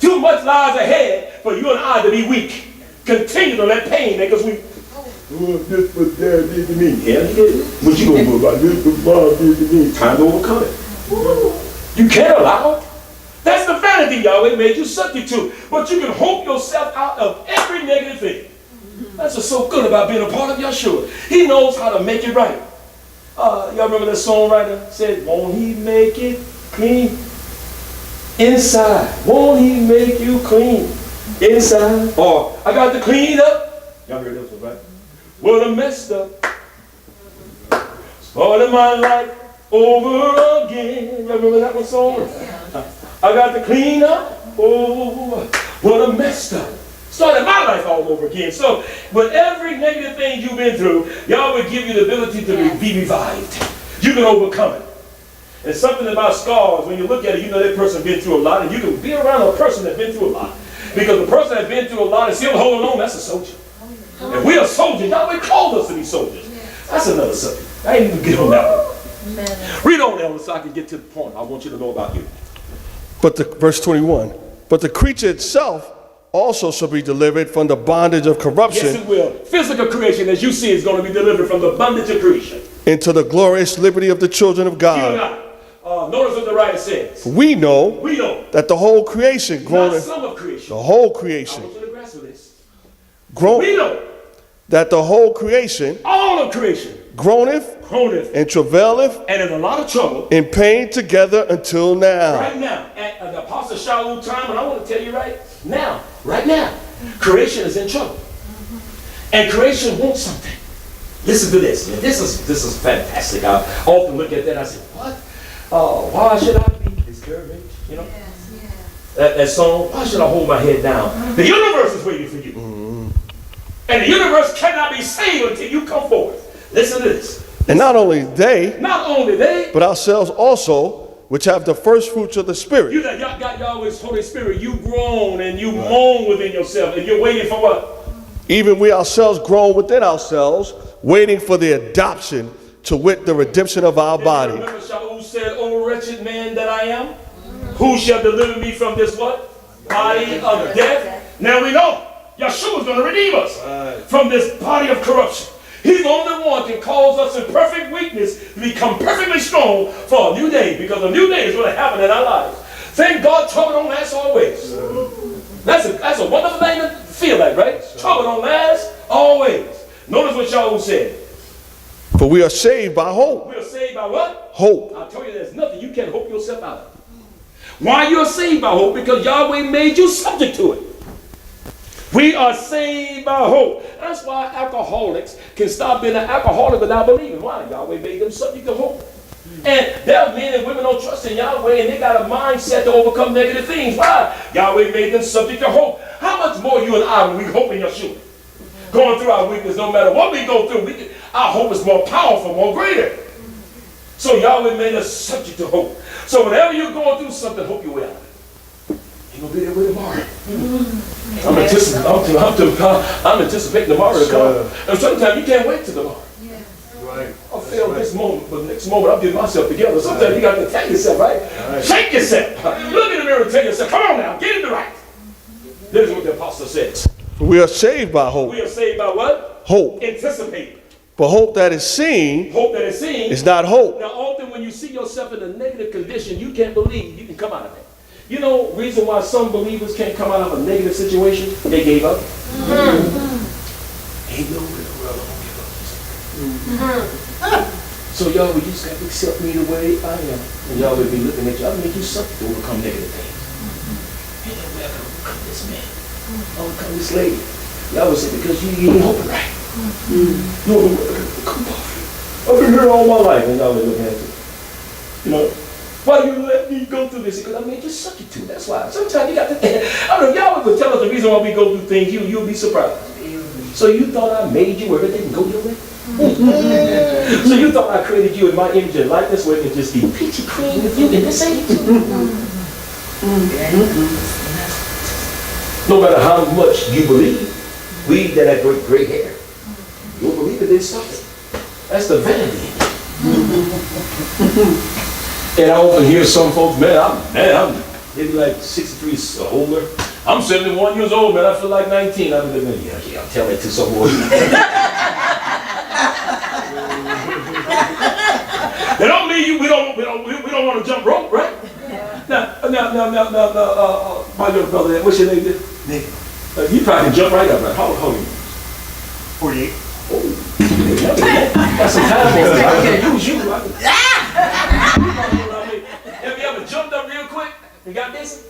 Too much lies ahead for you and I to be weak. Continue to let pain make us weak. Oh, this what Dad did to me. Yeah, he did. What you gonna do about this? What Bob did to me? Time to overcome it. You can't allow it. That's the vanity Yahweh made you subject to. But you can hope yourself out of every negative thing. That's what's so good about being a part of Yeshua. He knows how to make it right. Y'all remember that songwriter said, won't he make it clean inside? Won't he make you clean inside? Or I got to clean up. Y'all heard this one, right? What a messed up. Started my life over again. Y'all remember that one song? I got to clean up. Oh, what a messed up. Started my life all over again. So, with every negative thing you've been through, y'all will give you the ability to be revived. You can overcome it. And something about scars, when you look at it, you know that person been through a lot, and you can be around a person that's been through a lot. Because the person that's been through a lot and still holding on, that's a soldier. And we are soldiers. Yahweh called us to be soldiers. That's another subject. I ain't even get on that one. Read on, Elder, so I can get to the point. I want you to know about you. But verse 21, but the creature itself also shall be delivered from the bondage of corruption. Yes, it will. Physical creation, as you see, is going to be delivered from the bondage of creation. Into the glorious liberty of the children of You and God. I. Notice what the writer says. We know We know. that the whole creation Not groaneth, some of creation. the whole I creation want you to grasp with this. groan, We know. that the whole creation All of creation. groaneth Groaneth. and travaileth And in a lot of trouble. in pain together until now. Right now. At the Apostle Shaul time, and I want to tell you right now. Right now. Creation is in trouble. And creation wants something. Listen to this. This is fantastic. I often look at that and I say, what? Why should I be discouraged? You know? That song, why should I hold my head down? The universe is waiting for you. And the universe cannot be saved until you come forth. Listen to this. And not only they, but ourselves also, which have the first fruits of the Spirit. You that got Yahweh's Holy Spirit, you groan and you moan within yourself, and you're waiting for what? Even we ourselves groan within ourselves, waiting for the adoption, to wit, the redemption of our body. Remember Shaul said, O wretched man that I am, who shall deliver me from this what? Body of death. Now we know Yeshua is going to redeem us from this body of corruption. He's the only one can cause us in perfect weakness to become perfectly strong for a new day, because a new day is going to happen in our lives. Thank God trouble don't last always. That's a wonderful thing to feel like, right? Trouble don't last always. Notice what Shaul said. For we are saved by hope. We are saved by what? Hope. I'll tell you, there's nothing you can hope yourself out of. Why you are saved by hope? Because Yahweh made you subject to it. We are saved by hope. That's why alcoholics can stop being an alcoholic without believing. Why? Yahweh made them subject to hope. And there are men and women don't trust in Yahweh, and they got a mindset to overcome negative things. Why? Yahweh made them subject to hope. How much more you and I when we hope in Yeshua. Going through our weakness, no matter what we go through, our hope is more powerful, more greater. So Yahweh made us subject to hope. So whenever you're going through something, hope your way out of it. You're going to be there with tomorrow. I'm anticipating tomorrow to come. And sometimes you can't wait till tomorrow. Right. I failed this moment, but the next moment I'll get myself together. Sometimes you got to tell yourself, right? Shake yourself. Look in the mirror and tell yourself, come on now, get it right. This is what the apostle says. We are saved by hope. We are saved by what? Hope. Anticipate. But hope that is seen Hope that is seen. is not hope. Now, often when you see yourself in a negative condition, you can't believe you can come out of it. You know, reason why some believers can't come out of a negative situation? They gave up. Ain't no real brother won't give up. So y'all, we just got to accept me the way I am. And y'all will be looking at you. I'll make you something to overcome negative things. And then we're going to overcome this man. Overcome this lady. Y'all would say, because you ain't hoping right. No, come on. I've been here all my life. And y'all would look at you. You know, why you let me go through this? Because I made you subject to it. That's why. Sometimes you got to, I don't know, y'all would tell us the reason why we go through things, you'll be surprised. So you thought I made you where everything go your way? So you thought I created you in my image and likeness where it could just be peachy clean with you in this age? No matter how much you believe, we that have gray hair, you don't believe it, then stop it. That's the vanity. And I often hear some folks, I'm maybe like 63 or older. I'm 71 years old, man. I feel like 19. I'm living, yeah, I'll tell that to some more. That don't mean we don't want to jump rope, right? Now, my little brother, what's your name? Nick. You probably can jump right up, right? How old are you? 48. Oh, got some time for us. I can't use you. Have you ever jumped up real quick and got this?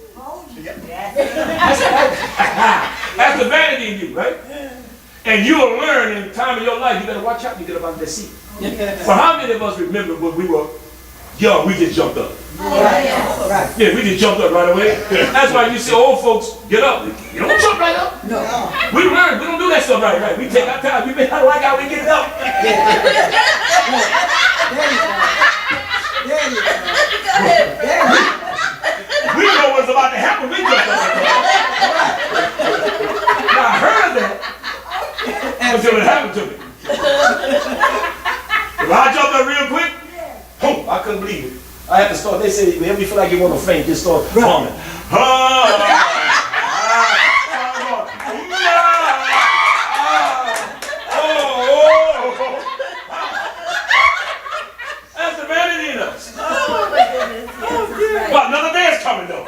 That's the vanity in you, right? And you'll learn in the time of your life, you better watch out you get up out of that seat. For how many of us remember when we were young, we just jumped up? Yeah, we just jumped up right away. That's why you see old folks get up. You don't jump right up. No. We learn, we don't do that stuff right. We take our time. We may not like how we get it up. We know what's about to happen. We jumped up. Now I heard of that until it happened to me. If I jumped up real quick, I couldn't believe it. I had to start. They say whenever you feel like you want to faint, just start humming. That's the vanity in us. Oh my goodness. But another day is coming though.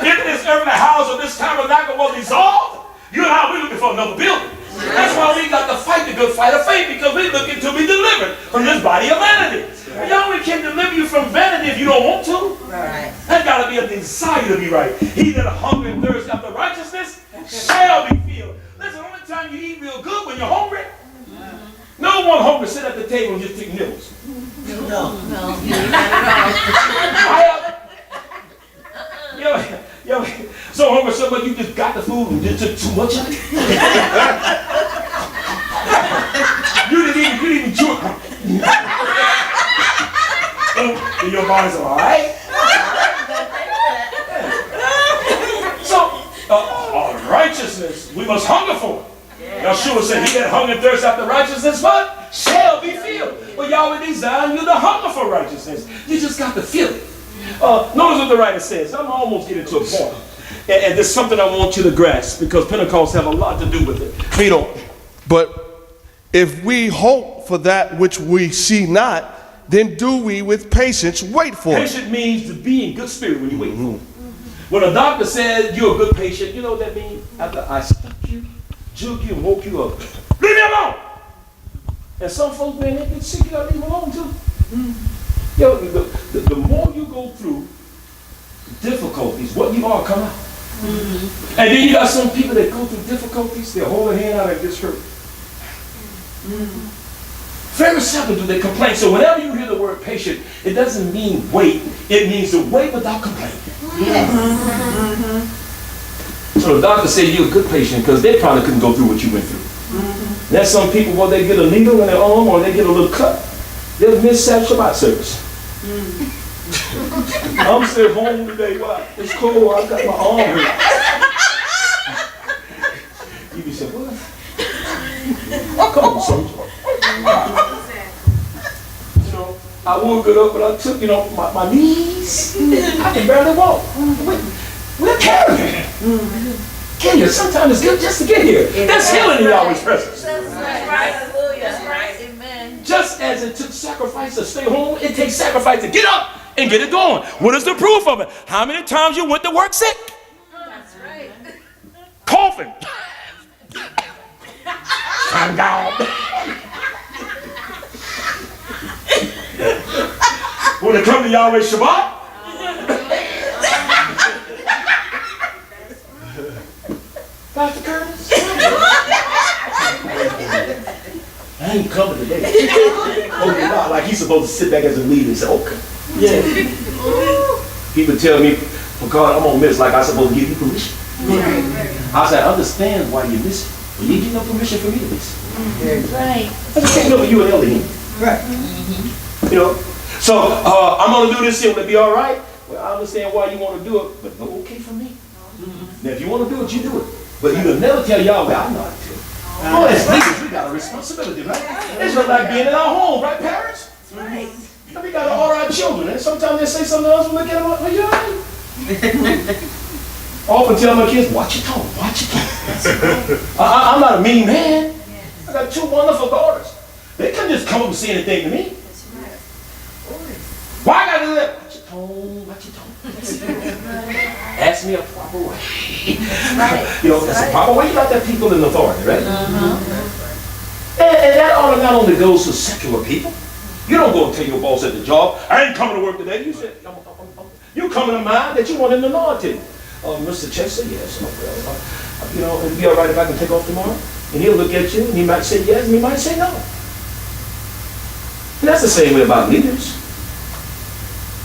If this earthly house or this tabernacle was dissolved, you and I, we're looking for another building. That's why we got to fight the good fight of faith, because we're looking to be delivered from this body of vanity. Right. Yahweh can deliver you from vanity if you don't want to. Right. That's got to be a desire to be right. He that hunger and thirst after righteousness shall be filled. Listen, the only time you eat real good when you're hungry. No one hungry sit at the table and just take nibbles. No, not at all. So hungry, somebody you just got the food and just took too much of it. You didn't even chew it. And your body's all right. So, righteousness, we must hunger for it. Yeshua said, he that hunger and thirst after righteousness, what? Shall be filled. Well, Yahweh designed you to hunger for righteousness. You just got to feel it. Notice what the writer says. I'm almost getting to a point. And there's something I want you to grasp, because Pentecost have a lot to do with it. Read on. But if we hope for that which we see not, then do we with patience wait for it. Patient means to be in good spirit when you wait for it. When a doctor says you're a good patient, you know what that means? After I stuck you, juke you, and woke you up. Leave me alone! And some folks, man, they get sick, you gotta leave them alone too. Yo, the more you go through difficulties, what you are come out. And then you got some people that go through difficulties, they hold their hand out and gets hurt. Very seldom do they complain. So whenever you hear the word patient, it doesn't mean wait. It means to wait without complaining. So the doctor said you're a good patient because they probably couldn't go through what you went through. There's some people, when they get a needle in their arm or they get a little cut, they'll miss Shabbat service. I'm still home today. Why? It's cold. I got my arm hurt. You be saying, what? Come on, soldier. You know, I woke it up, but I took, my knees. I can barely walk. We're carrying. Get here. Sometimes it's good just to get here. That's healing in Yahweh's presence. That's right. Hallelujah. That's right. Amen. Just as it took sacrifice to stay home, it takes sacrifice to get up and get it going. What is the proof of it? How many times you went to work sick? That's right. Coughing. I'm down. When it comes to Yahweh Shabbat, Dr. Curtis, I ain't coming today. Okay, not like he's supposed to sit back as a leader and say, okay. Yeah. He would tell me, well, God, I'm going to miss, like I'm supposed to give you permission. I said, I understand why you miss it, but you get no permission for me to miss it. Right. I just can't know for you and Elohim. Right. So I'm going to do this here. Will it be all right? Well, I understand why you want to do it, but no okay for me. Now, if you want to do it, you do it. But you will never tell Yahweh, I'm not to. Oh, as leaders, we got a responsibility, right? It's just like being in our home, right, parents? Right. We got to order our children, and sometimes they say something else, we look at them like, well, you're right. I often tell my kids, watch your tone, watch your tone. I'm not a mean man. I got 2 wonderful daughters. They couldn't just come up and say anything to me. Why I got to do that? Watch your tone, watch your tone. Ask me a proper way. That's a proper way. You got that people in authority, right? And that honor not only goes to secular people. You don't go and tell your boss at the job, I ain't coming to work today. You said, you coming to mind that you want him to nod to. Mr. Chester, yes. It'd be all right if I can take off tomorrow. And he'll look at you and he might say yes and he might say no. And that's the same way about leaders.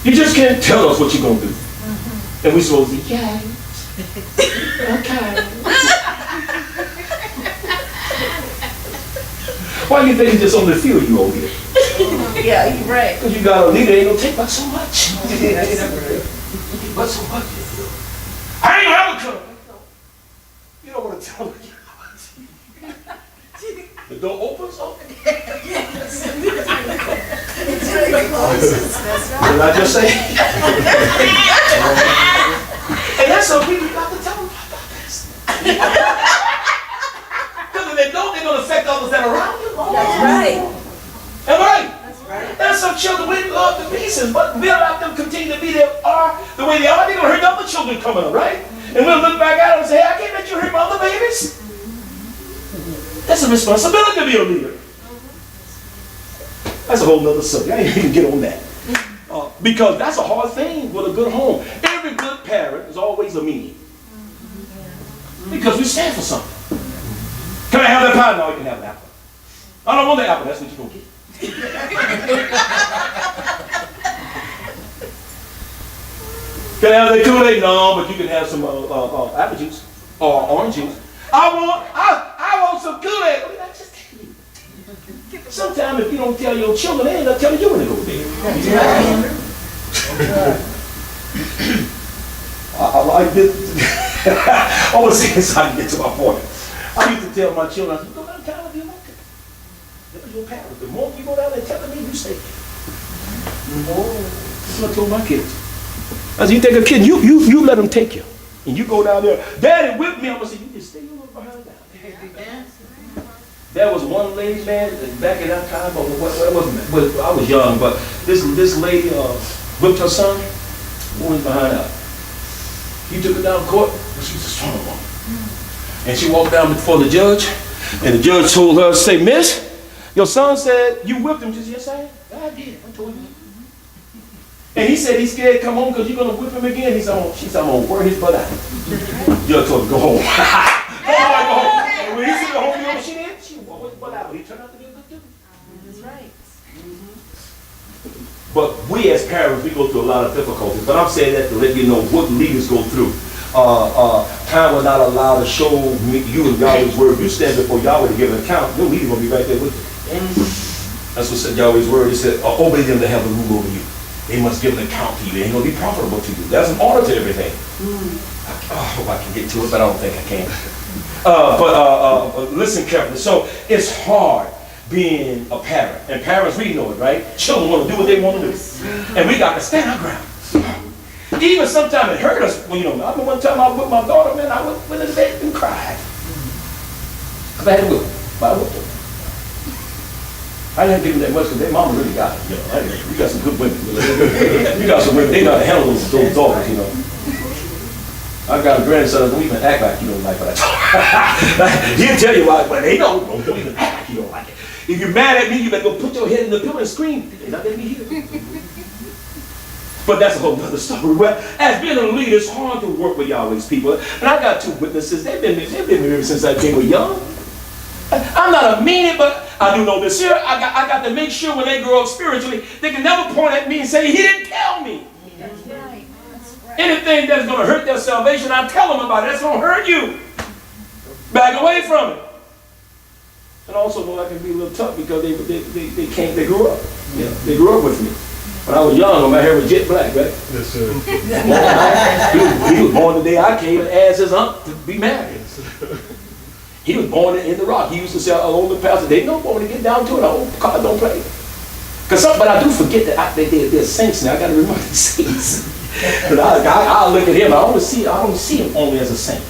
You just can't tell us what you're going to do. And we're supposed to say, yes. Okay. Why do you think it's just only a few of you over here? Yeah, you're right. Because you got a leader, ain't gonna take but so much. But so much. I ain't gonna have a club. You don't want to tell me. The door opens up. Did I just say? And that's something you got to tell them about this. Because if they don't, they're going to affect others that are around you. That's right. Am I right? That's right. There's some children we love to pieces, but we'll let them continue to be the way they are. They're going to hurt the other children coming up, right? And we'll look back at them and say, hey, I can't let you hurt my other babies. That's a responsibility to be a leader. That's a whole nother subject. I ain't even get on that. Because that's a hard thing with a good home. Every good parent is always a mean. Because we stand for something. Can I have that pie? No, you can have an apple. I don't want the apple. That's what you're going to get. Can I have that Kool-Aid? No, but you can have some apple juice or orange juice. I want some Kool-Aid. What did I just tell you? Sometimes if you don't tell your children, they end up telling you when they go there. I like this. I want to say this so I can get to my point. I used to tell my children, I said, go down and tell them you like it. That's your parents. The more you go down there telling me, you stay. That's what I told my kids. I said, you take a kid, you let them take you. And you go down there, Daddy whipped me. I'm going to say, you just stay a little behind down there. There was one lady, man, back in that time, I was young, but this lady whipped her son, went behind her. He took her down to court, but she was a strong woman. And she walked down before the judge, and the judge told her, say, Miss, your son said you whipped him. She said, yes, I did. I told you. And he said he's scared to come home because you're going to whip him again. She said, I'm going to wear his butt out. Judge told her, go home. Go home. And when he said go home, you know what she did? She wore his butt out. He turned out to be a good dude. That's right. But we as parents, we go through a lot of difficulties. But I'm saying that to let you know what leaders go through. time will not allow to show me, you and Yahweh's word. You stand before Yahweh to give an account. Your leader will be right there with you. That's what said Yahweh's word. He said, obey them that have the rule over you. They must give an account to you. They ain't going to be profitable to you. There's an order to everything. I hope I can get to it, but I don't think I can. But listen carefully. So it's hard being a parent. And parents, we know it, right? Children want to do what they want to do. And we got to stand our ground. Even sometimes it hurt us. Well, you know, I remember one time I was with my daughter, man, I went in the bed and cried. Because I had to whip her. I whipped her. I didn't give them that much because their mama really got it. You know, you got some good women. You got some women, they know how to handle those daughters, you know. I got a grandson, don't even act like you don't like what I told. He'll tell you why, but they don't even act like you don't like it. If you're mad at me, you better go put your head in the pillow and scream. They're not letting me hear. But that's a whole other story. Well, as being a leader, it's hard to work with Yahweh's people. And I got two witnesses. They've been with me ever since I came young. I'm not a meanie, but I do know this here. I got to make sure when they grow up spiritually, they can never point at me and say, he didn't tell me. That's right. That's right. Anything that's going to hurt their salvation, I tell them about it. That's going to hurt you. Back away from it. And also know I can be a little tough because they grew up. Yeah, they grew up with me. When I was young, my hair was jet black, right? Yes, sir. He was born the day I came and asked his aunt to be married. He was born in the rock. He used to say, an older pastor, they know when they get down to it, I hope God don't play. But I do forget that they're saints now. I got to remind the saints. But I look at him, I don't see him only as a saint.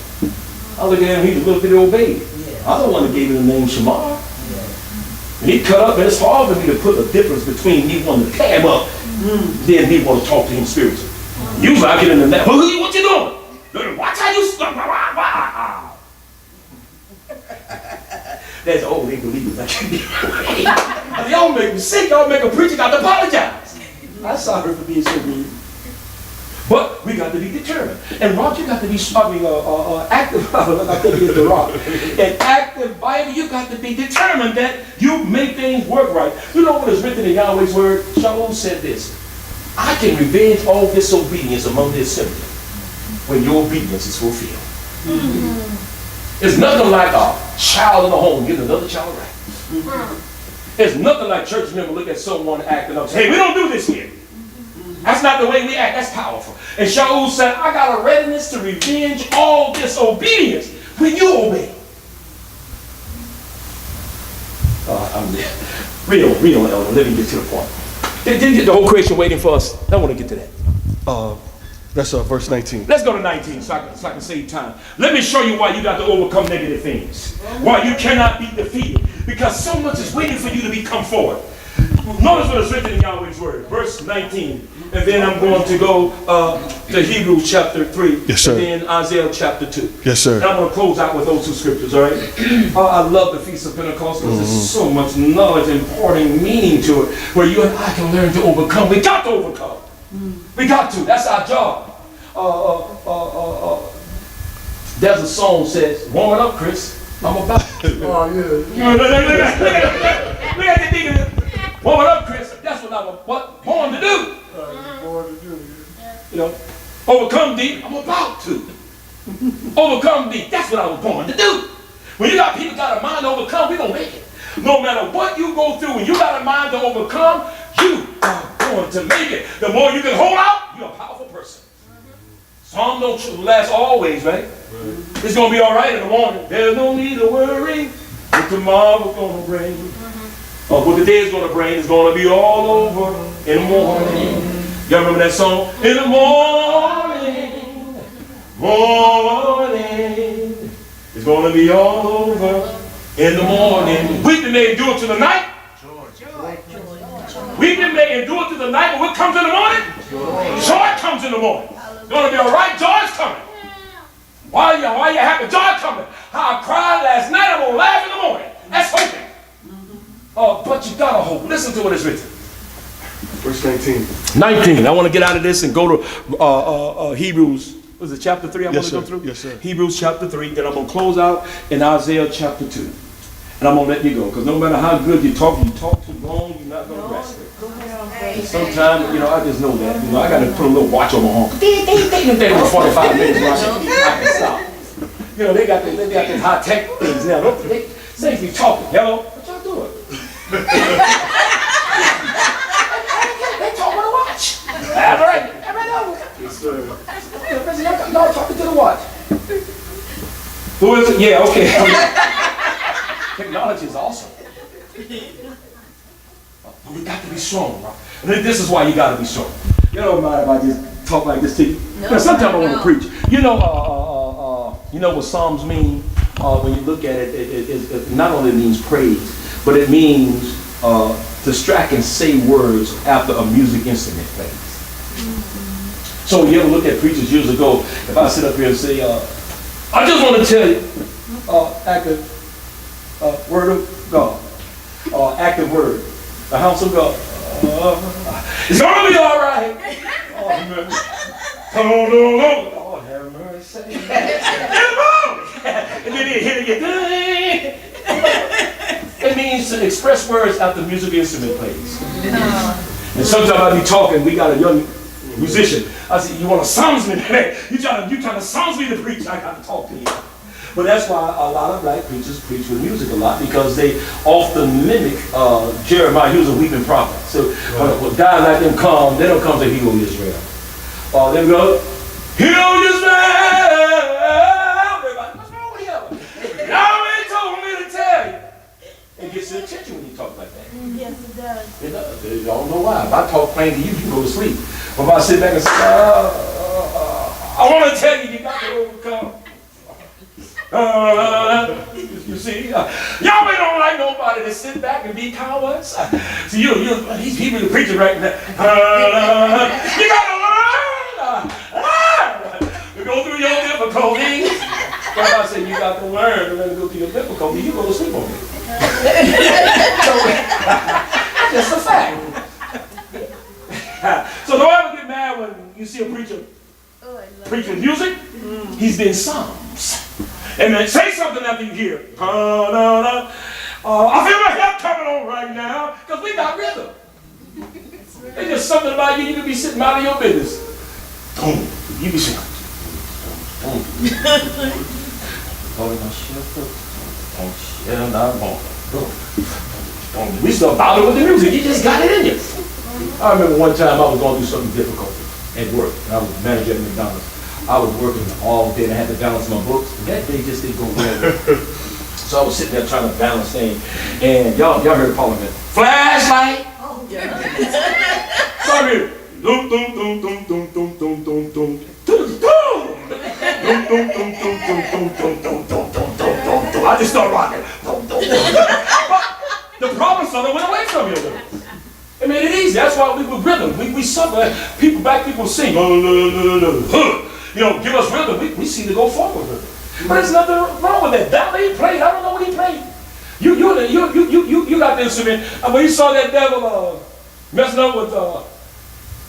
I look at him, he's a little bit old baby. I don't want to give him the name Shamar. And he cut up, and it's hard for me to put a difference between me wanting to tear him up, then me want to talk to him spiritually. Usually I get into that, well, what you doing? Watch how you That's old, they believe it. Y'all make me sick, y'all make a preacher got to apologize. I'm sorry for being so mean. But we got to be determined. And Rob, you got to be active. I think it's the Rob. And active Bible, you got to be determined that you make things work right. You know what is written in Yahweh's word? Shalom said this. I can revenge all disobedience among the assembly when your obedience is fulfilled. It's nothing like a child in the home getting another child right. It's nothing like church members look at someone acting up and say, hey, we don't do this here. That's not the way we act. That's powerful. And Shaul said, I got a readiness to revenge all disobedience when you obey. Read on, Elder. Let me get to the point. Didn't get the whole creation waiting for us. I want to get to that. That's verse 19. Let's go to 19 so I can save time. Let me show you why you got to overcome negative things. Why you cannot be defeated. Because so much is waiting for you to come forward. Notice what is written in Yahweh's word. Verse 19. And then I'm going to go to Hebrews chapter 3. Yes, sir. And then Isaiah chapter 2. Yes, sir. And I'm going to close out with those two scriptures, all right? I love the Feast of Pentecost because there's so much knowledge and imparting meaning to it where you and I can learn to overcome. We got to overcome. We got to. That's our job. There's a song that says, warm it up, Chris. I'm about to. Oh, yeah. Look at the thing. Warm it up, Chris. That's what I'm born to do. You know, overcome thee. I'm about to. Overcome thee. That's what I was born to do. When you got people got a mind to overcome, we're going to make it. No matter what you go through, when you got a mind to overcome, you are going to make it. The more you can hold out, you're a powerful person. Psalm don't last always, right? It's going to be all right in the morning. There's no need to worry what tomorrow's going to bring. Or what the day is going to bring is going to be all over in the morning. Y'all remember that song? In the morning, morning, it's going to be all over in the morning. Weeping may endure to the night. Weeping may endure to the night, but what comes in the morning? Joy comes in the morning. It's going to be all right. Joy's coming. Why you happy? Joy coming. How I cried last night, I'm going to laugh in the morning. That's hoping. But you got to hope. Listen to what is written. Verse 19. 19. I want to get out of this and go to Hebrews. Was it chapter 3 I want to go through? Yes, sir. Hebrews chapter 3. Then I'm going to close out in Isaiah chapter 2. And I'm going to let you go. Because no matter how good you talk too long, you're not going to rest it. And sometimes, I just know that. I got to put a little watch on my horn. They were 45 minutes where I can stop. You know, they got these high tech things now. They be talking. Hello, what y'all doing? They talk with a watch. All right. Yes, sir. Y'all talking to the watch. Who is it? Yeah, okay. Technology is awesome. But we got to be strong, right? And this is why you got to be strong. You don't mind if I just talk like this to you? No, sometimes I want to preach. You know what Psalms mean? When you look at it, it not only means praise, but it means to strike and say words after a music instrument plays. So you ever look at preachers years ago, if I sit up here and say, I just want to tell you, active word of God, active word, the house of God. It's going to be all right. Oh, have mercy. And then it hit again. It means to express words after musical instrument plays. And sometimes I be talking, we got a young musician. I said, you want to psalms me? You trying to psalms me to preach? I got to talk to you. But that's why a lot of black preachers preach with music a lot, because they often mimic Jeremiah. He was a weeping prophet. So when guys like them come, they don't come to heal Israel. They go, heal Israel! Everybody, what's wrong with him? Yahweh told me to tell you. It gets your attention when you talk like that. Yes, it does. It does. You don't know why. If I talk plain to you, you can go to sleep. But if I sit back and say, I want to tell you, you got to overcome. You see, Yahweh don't like nobody to sit back and be cowards. See, he's really preaching right now. You got to learn. To go through your difficulties. But if I say you got to learn to go through your difficulties, you go to sleep on me. So, that's a fact. So don't ever get mad when you see a preacher preaching music. He's been psalms. And then say something after you hear. I feel my head coming on right now because we got rhythm. There's just something about you. You can be sitting out of your business. Boom. You be sitting. Boom. We still bother with the music. You just got it in you. I remember one time I was going through something difficult at work. I was manager at McDonald's. I was working all day and I had to balance my books. And that day just didn't go well. So I was sitting there trying to balance things. And y'all heard Parliament. Flashlight! Oh, yeah. So I heard, dum dum dum dum dum dum dum dum dum. I just started rocking. But the problem solver went away from you a little. I mean, it easy. That's why we with rhythm. We suffer. Black people sing. You know, give us rhythm. We seem to go forward with it. But there's nothing wrong with that. That he played. I don't know what he played. You got the instrument. When you saw that devil messing up with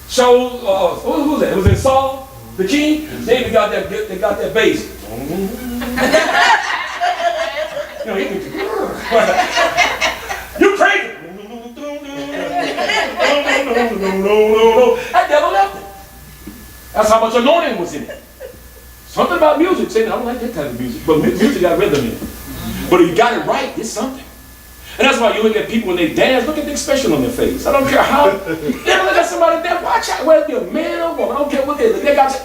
shows, who was that? It was in Saul, the king. They got that bass. You know, you crazy. That devil left it. That's how much anointing was in it. Something about music, saying I don't like that type of music, but music got rhythm in it. But if you got it right, it's something. And that's why you look at people when they dance, look at the expression on their face. I don't care how, you ever look at somebody dance, watch out, whether you're a man or a woman, I don't care what they got you.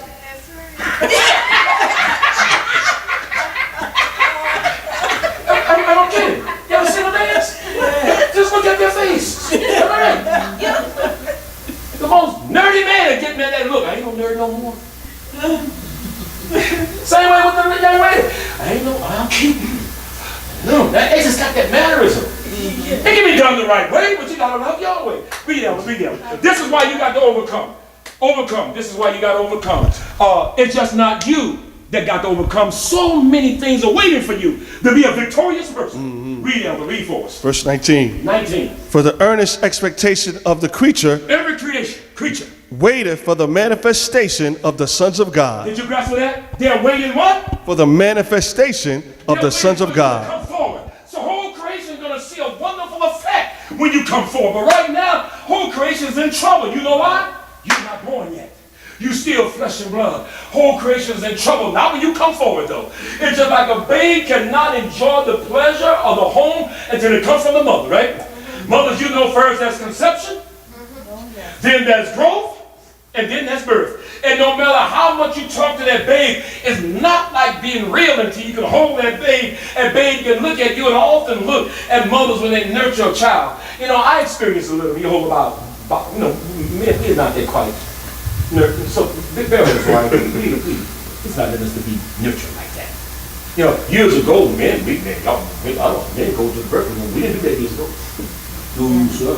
I don't get it. You ever seen them dance? Just look at their face. The most nerdy man is getting that look. I ain't no nerd no more. Same way with the young lady. I'll keep you. No, they just got that mannerism. It can be done the right way, but you gotta love your way. Be them. This is why you got to overcome. This is why you got to overcome. It's just not you that got to overcome. So many things are waiting for you to be a victorious person. Read for us. Verse 19. For the earnest expectation of the creature, every creature, waiteth for the manifestation of the sons of God. Did you grasp that? They're waiting what? For the manifestation of the sons of God. Come forward. So whole creation is going to see a wonderful effect when you come forward. But right now, whole creation is in trouble. You know why? You're not born yet. You still flesh and blood. Whole creation is in trouble. Not when you come forward, though. It's just like a babe cannot enjoy the pleasure of the home until it comes from the mother, right? Mothers, you know, first that's conception, then that's growth, and then that's birth. And no matter how much you talk to that babe, it's not like being real until you can hold that babe, and babe can look at you, and I often look at mothers when they nurture a child. You know, I experienced a little, you hold about you know, we're not that quite nurtured. So, bear with us, right? It's not meant us to be nurtured like that. You know, years ago, men go to the birth room. We didn't do that years ago.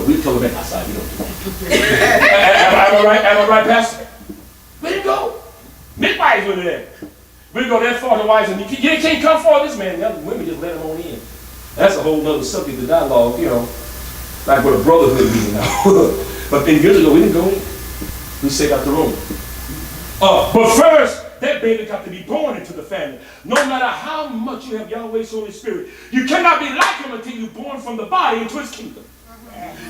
We tell them outside, we don't do that. Am I right, Pastor? We didn't go. Midwives went in there. We didn't go that far to wives, and you can't come for this man. The other women just let him on in. That's a whole other subject of dialogue, you know, like what a brotherhood meeting now. But then years ago, we didn't go in. We stayed out the room. But first, that baby got to be born into the family. No matter how much you have Yahweh's Holy Spirit, you cannot be like him until you're born from the body into his kingdom.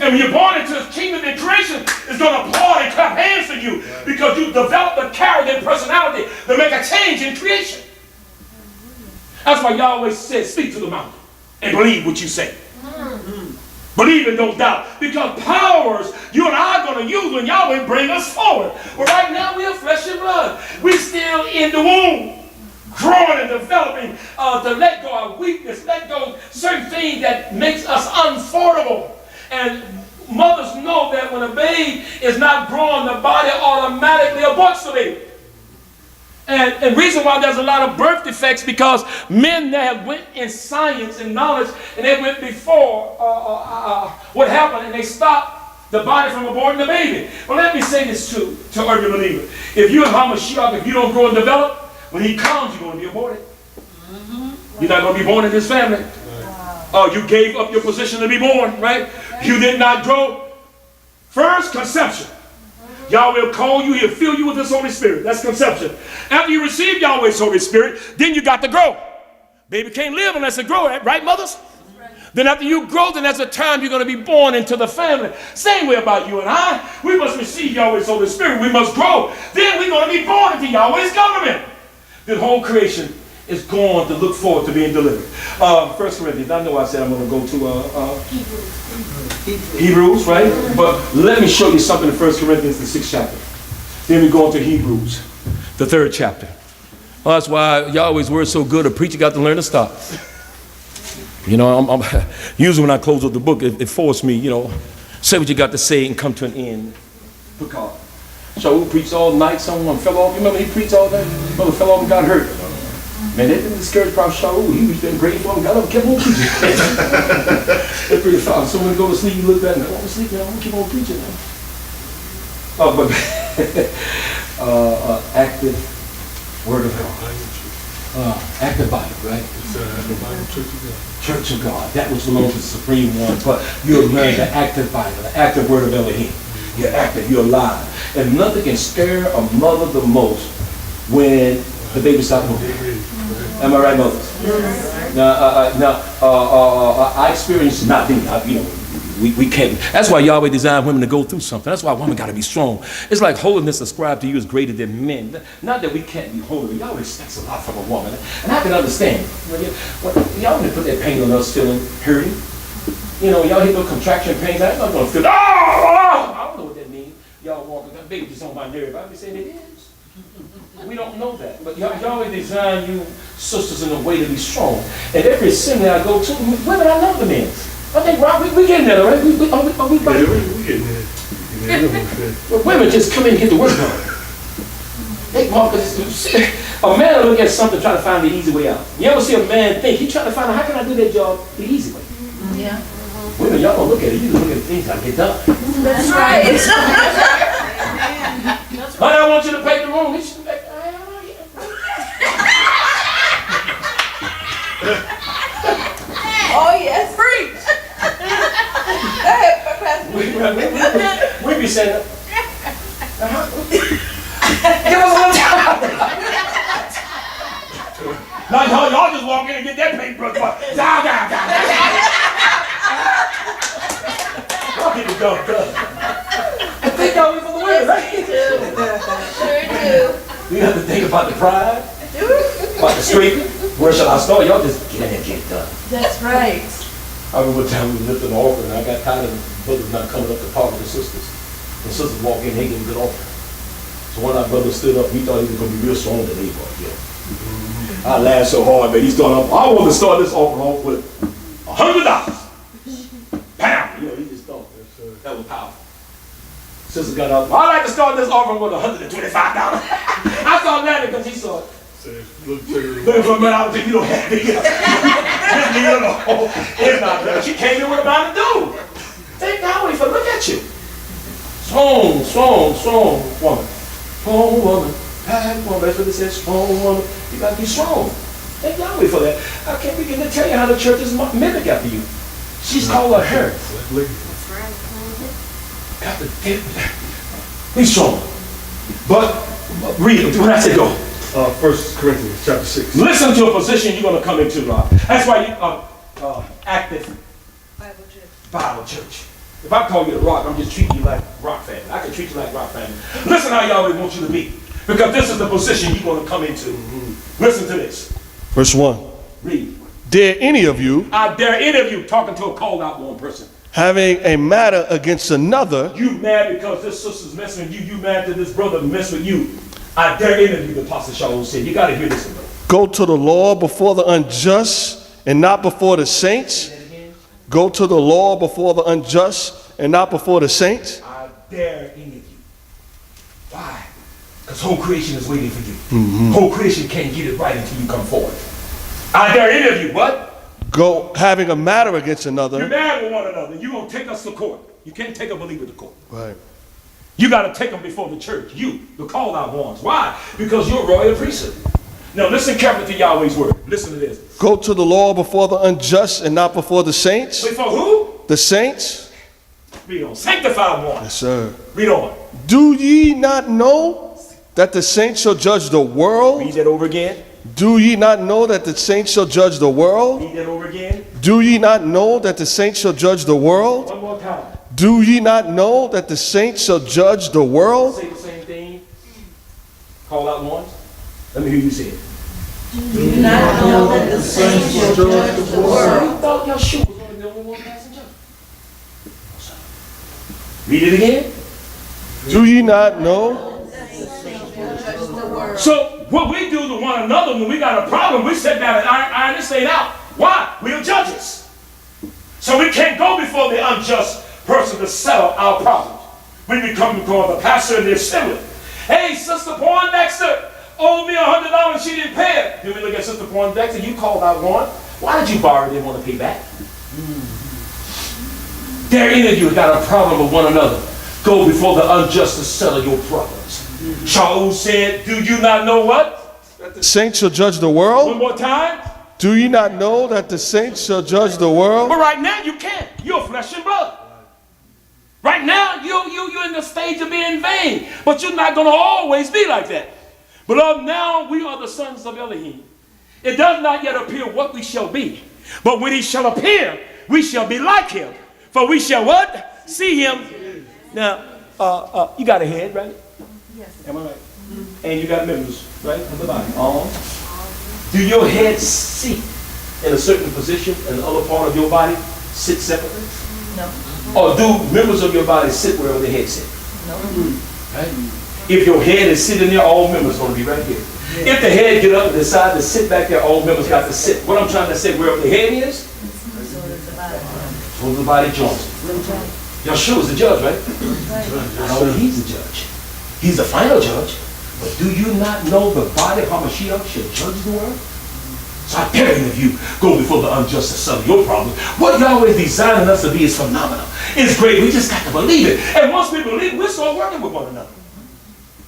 And when you're born into his kingdom, then creation is going to applaud and clap hands for you because you developed a character and personality to make a change in creation. That's why Yahweh said, speak to the mountain and believe what you say. Believe and don't doubt. Because powers you and I are going to use when Yahweh bring us forward. But right now we are flesh and blood. We're still in the womb. Growing and developing to let go of weakness. Let go of certain things that makes us unaffordable. And mothers know that when a babe is not growing, the body automatically aborts the baby. And reason why there's a lot of birth defects because men that have went in science and knowledge and they went before what happened and they stopped the body from aborting the baby. Well, let me say this to every believer. If you're in Hamashiach, if you don't grow and develop, when he comes, you're going to be aborted. You're not going to be born in this family. You gave up your position to be born, right? You did not grow. First, conception. Yahweh will call you, he'll fill you with his Holy Spirit. That's conception. After you receive Yahweh's Holy Spirit, then you got to grow. Baby can't live unless it grows, right, mothers? Right. Then after you grow, then that's the time you're going to be born into the family. Same way about you and I. We must receive Yahweh's Holy Spirit. We must grow. Then we're going to be born into Yahweh's government. The whole creation is going to look forward to being delivered. 1 Corinthians, I know I said I'm going to go to Hebrews, right? But let me show you something in 1 Corinthians, the 6th chapter. Then we go into Hebrews, the 3rd chapter. Well, that's why Yahweh's word's so good, a preacher got to learn to stop. You know, usually when I close up the book, it forced me, you know, say what you got to say and come to an end. Because Shaul preached all night, someone fell off. You remember he preached all night? Brother fell off and got hurt. Man, that didn't discourage Prophet Shaul. He was been praying for him. Got up and kept on preaching. That's pretty fast. So when you go to sleep, you look back and go, I'm sleep now. I'm going to keep on preaching now. But active Word of God. Active Bible, right? Church of God. That which belongs to the Supreme One. But you're learning the active Bible, the active Word of Elohim. You're active, you're alive. And nothing can scare a mother the most when the baby stops moving. Am I right, mothers? Yes. I experienced not being, you know, we can't. That's why Yahweh designed women to go through something. That's why women got to be strong. It's like holiness ascribed to you is greater than men. Not that we can't be holy, but Yahweh expects a lot from a woman. And I can understand. Y'all didn't put that pain on us feeling hurting. You know, y'all hit those contraction pains. I'm not going to feel, I don't know what that means. Y'all walking, that baby just on my nerve. I be saying it is. We don't know that. But Yahweh designed you sisters in a way to be strong. And every assembly I go to, women, I love the men. I think, Rob, we getting there, right? Are we getting there. Well, women just come in and get the work done. A man will look at something trying to find the easy way out. You ever see a man think, he trying to find out, how can I do that job the easy way? Yeah. Women, y'all don't look at it. You look at the things that get done. That's right. But I want you to pay the room. Oh, yes. Preach. We be saying, give us a little time. Now y'all just walk in and get that paintbrush. Y'all get the job done. I think y'all for the win, right? about the pride, about the straight. Where shall I start? Y'all just get in and get it done. That's right. I remember one time we lifted an offering, and I got tired of brothers not coming up to talk with the sisters. The sisters walk in, they give a good offering. So one of our brothers stood up, we thought he was going to be real strong today, but yeah. I laughed so hard, man. He started off, I want to start this offering off with $100. Pound. You know, he just thought that was powerful. Sister got up, I'd like to start this offering with $125. I started laughing because he saw it. Look for a minute, I was thinking, you don't have it. Just leave it alone. It's not done. She came in with a mind to do. Thank God for look at you. Strong woman. Strong woman. Bad woman. That's what it says, strong woman. You got to be strong. Thank Yahweh for that. I can't begin to tell you how the church is mimic after you. She's called her. Got to get be strong. But read it. When I say go. 1 Corinthians chapter 6. Listen to a position you're going to come into, Rob. That's why you active Bible church. If I call you the Rock, I'm just treating you like Rock family. I can treat you like Rock family. Listen how Yahweh wants you to be. Because this is the position you're going to come into. Listen to this. Verse 1. Read. Dare any of you, I dare any of you, talking to a called out one person. having a matter against another, You mad because this sister's messing with you. You mad that this brother mess with you. I dare any of you, the Apostle Shalom said. You got to hear this one. go to the law before the unjust and not before the saints. Go to the law before the unjust and not before the saints. I dare any of you. Why? Because whole creation is waiting for you. Whole creation can't get it right until you come forward. I dare any of you, what? Go having a matter against You're another. mad with one another. You're going to take us to court. You can't take a believer to court. Right. You got to take them before the church. You, the called out ones. Why? Because you're royal priesthood. Now listen carefully to Yahweh's word. Listen to this. Go to the law before the unjust and not before the saints. Before who? The saints. Read on. Sanctified ones. Yes, sir. Read on. Do ye not know that the saints shall judge the world? Read that over again. Do ye not know that the saints shall judge the world? Read that over again. Do ye not know that the saints shall judge the world? One more time. Do ye not know that the saints shall judge the world? Say the same thing. Call out ones. Let me hear you say it. Do not know that the saints shall judge the world. You thought your shoe was only the only one passing judgment. Read it again. Do ye not know? So what we do to one another when we got a problem, we sit down and iron this thing out. Why? We are judges. So we can't go before the unjust person to settle our problems. We become before the pastor and the assembly. Hey, Sister Poindexter owed me $100, she didn't pay it. Then we look at Sister Poindexter, you called out one. Why did you borrow? Didn't want to pay back. There any of you got a problem with one another, go before the unjust to settle your problems. Shaul said, do you not know what? The saints shall judge the One world? more time. Do ye not know that the saints shall judge the world? But right now you can't. You're flesh and blood. Right now you're in the stage of being vain. But you're not going to always be like that. But now we are the sons of Elohim. It does not yet appear what we shall be. But when he shall appear, we shall be like him. For we shall what? See him. Now, you got a head, right? Yes. Am I right? And you got members, right? Of the body. Do your head sit in a certain position and the other part of your body sit separately? No. Or do members of your body sit wherever the head sit? No. Right? If your head is sitting there, all members are going to be right here. Yeah. If the head get up and decide to sit back there, all members got to sit. What I'm trying to say, wherever the head is, so the body joins. Yeshua is the judge, right? Not only he's the judge. He's the final judge. But do you not know the body of Hamashiach shall judge the world? So I dare any of you go before the unjust to settle your problems. What Yahweh is designing us to be is phenomenal. It's great. We just got to believe it. And once we believe it, we'll start working with one another.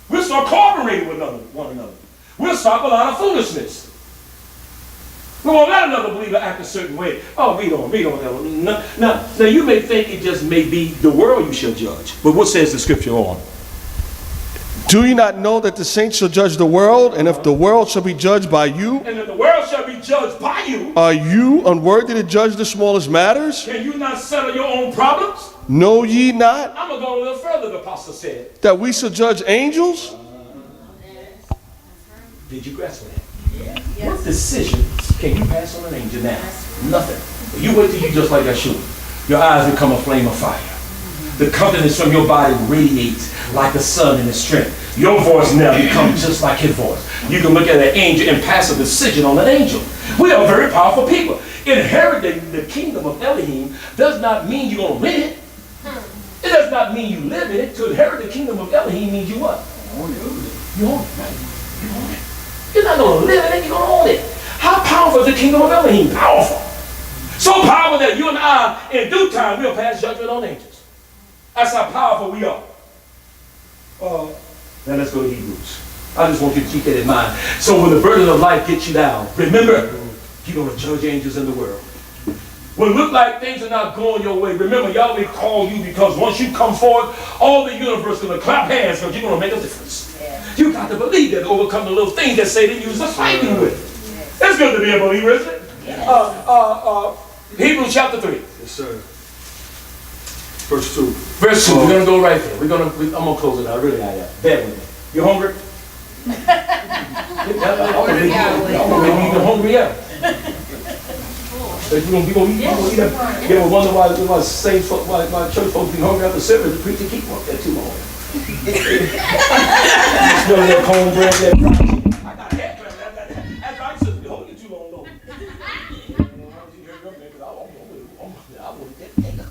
We'll start cooperating with one another. We'll stop a lot of foolishness. We won't let another believer act a certain way. Oh, read on. Now, you may think it just may be the world you shall judge. But what says the scripture on? Do ye not know that the saints shall judge the world? And if the world shall be judged by you, And if the world shall be judged by you, are you unworthy to judge the smallest matters? can you not settle your own problems? Know ye not I'm going to go a little further, the apostle said. that we shall judge angels? Did you grasp that? What decisions can you pass on an angel now? Nothing. You wait till you just like that shoe. Your eyes become a flame of fire. The confidence from your body radiates like the sun in its strength. Your voice now becomes just like his voice. You can look at an angel and pass a decision on an angel. We are very powerful people. Inheriting the kingdom of Elohim does not mean you're going to win it. It does not mean you live in it. To inherit the kingdom of Elohim means you what? You own it, right? You own it. You're not going to live in it, you're going to own it. How powerful is the kingdom of Elohim? Powerful. So powerful that you and I, in due time, we'll pass judgment on angels. That's how powerful we are. Now let's go to Hebrews. I just want you to keep that in mind. So when the burden of life gets you down, remember, you're going to judge angels in the world. When it look like things are not going your way, remember, Yahweh called you because once you come forward, all the universe is going to clap hands because you're going to make a difference. You got to believe that to overcome the little things that Satan uses to fight you with. It's good to be a believer, isn't it? Hebrews chapter 3. Yes, sir. Verse 2. Verse 2. We're going to go right there. I'm going to close it out. Really, I am. Bear with me. You hungry? I'm going to make you hungry out. You're going to eat. You ever wonder why church folks be hungry after service? The preacher keep up there too long. You smell that cornbread, that fried chicken. I got that. That's right, sister. Be holding you too long, though. I want that nigga.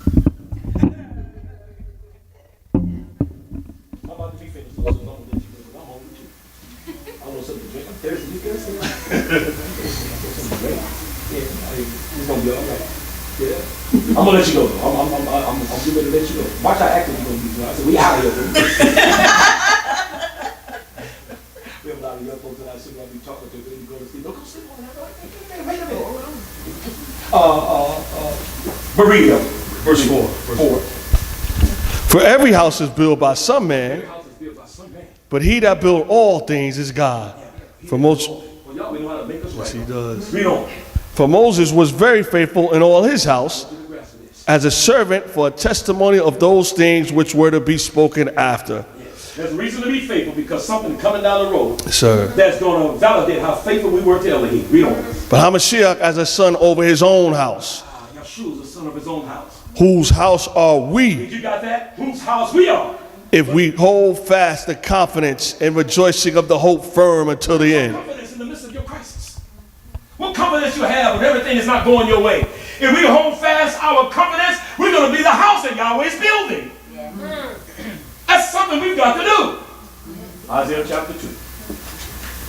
I'm about to be finished, so I'm going to let you go. I'm hungry too. I want something to drink. I'm thirsty. You thirsty? It's going to be all right. Yeah. I'm going to let you go. I'm getting ready to let you go. Watch how active you're going to be. I said, we out of here. We have a lot of young folks that I see when I be talking to them. You go to sleep. Don't go sleep on that. Wait a minute. Maria, verse 4. For every house is built by some man, but he that built all things is God. For most, yes, he does. Read on. For Moses was very faithful in all his house, as a servant for a testimony of those things which were to be spoken after. There's a reason to be faithful because something coming down the road Sir. That's going to validate how faithful we were to Elohim. Read on. But Hamashiach as a son over his own house. Yeshua is the son of his own house. Whose house are we? Did you got that? Whose house we are? If we hold fast the confidence and rejoicing of the hope firm until the end. Confidence in the midst of your crisis. What confidence you have when everything is not going your way? If we hold fast our confidence, we're going to be the house that Yahweh is building. Yeah. That's something we've got to do. Isaiah chapter 2.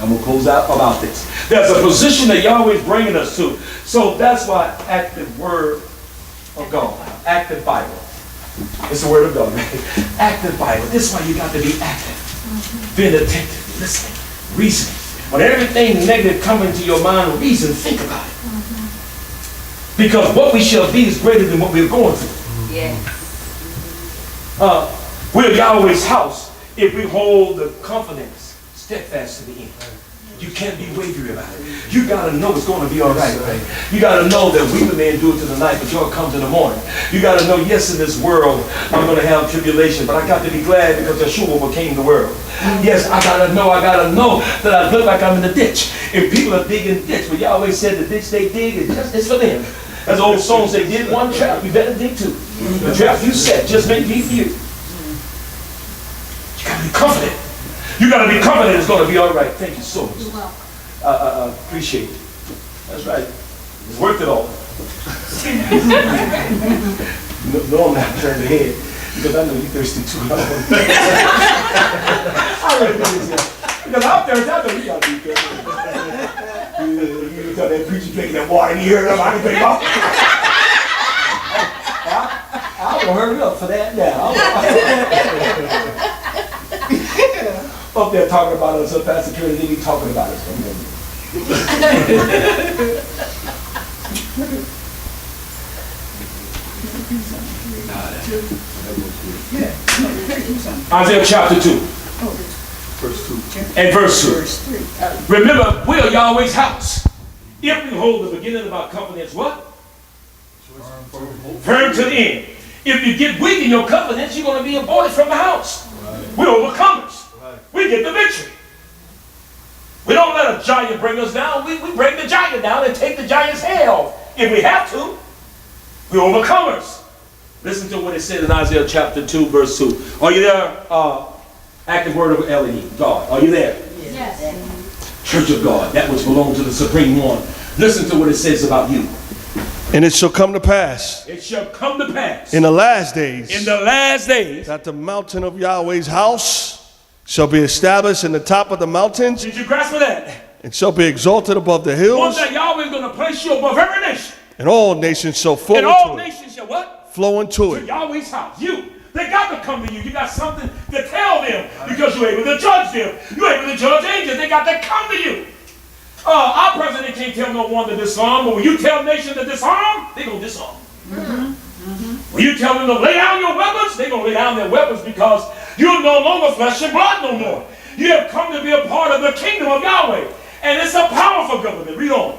I'm going to close out about this. There's a position that Yahweh is bringing us to. So that's why active word of God, active Bible. It's the word of God, right? Active Bible. This is why you got to be active. Being attentive, listening, reasoning. When everything negative comes into your mind, reason, think about it. Because what we shall be is greater than what we're going through. Yeah. We're Yahweh's house if we hold the confidence steadfast to the end. You can't be wavering about it. You got to know it's going to be all right. You got to know that weeping may endure to the night, but joy comes in the morning. You got to know, yes, in this world, I'm going to have tribulation, but I got to be glad because Yeshua overcame the world. Yes, I got to know that I look like I'm in the ditch. And people are digging ditch, but Yahweh said the ditch they dig is for them. As the old song say, dig one trap, you better dig two. The trap you set just may be for you. You got to be confident. You got to be confident it's going to be all right. Thank you so much. I appreciate it. That's right. It's worth it all. No, I'm not turning the head because I know you're thirsty too. I really think because I'm thirsty. I know you got to be thirsty. You tell that preacher drinking that water and you hear them. I can drink off. I'm going to hurry up for that now. Up there talking about us, so Pastor Curry, they be talking about us. Isaiah chapter 2. Verse 2. And verse 2. Remember, we are Yahweh's house. If we hold the beginning of our confidence, what? Firm to the end. If you get weak in your confidence, you're going to be aborted from the house. We're overcomers. We get the victory. We don't let a giant bring us down. We bring the giant down and take the giant's head off. If we have to, we're overcomers. Listen to what it says in Isaiah chapter 2, verse 2. Are you there? Active word of Elohim, God. Are you there? Yes. Church of God, that which belongs to the Supreme One. Listen to what it says about you. And it shall come to pass It shall come to pass in the last days in the last days. that the mountain of Yahweh's house shall be established in the top of the mountains Did you grasp that? and shall be exalted above the One hills, day Yahweh is going to place you above every nation. and all nations shall flow And all into it. nations shall what? Flow into To it. Yahweh's house. You. They got to come to you. You got something to tell them because you're able to judge them. You're able to judge angels. They got to come to you. Our president can't tell no one to disarm, but when you tell nations to disarm, they're going to disarm. When you tell them to lay down your weapons, they're going to lay down their weapons because you're no longer flesh and blood no more. You have come to be a part of the kingdom of Yahweh. And it's a powerful government. Read on.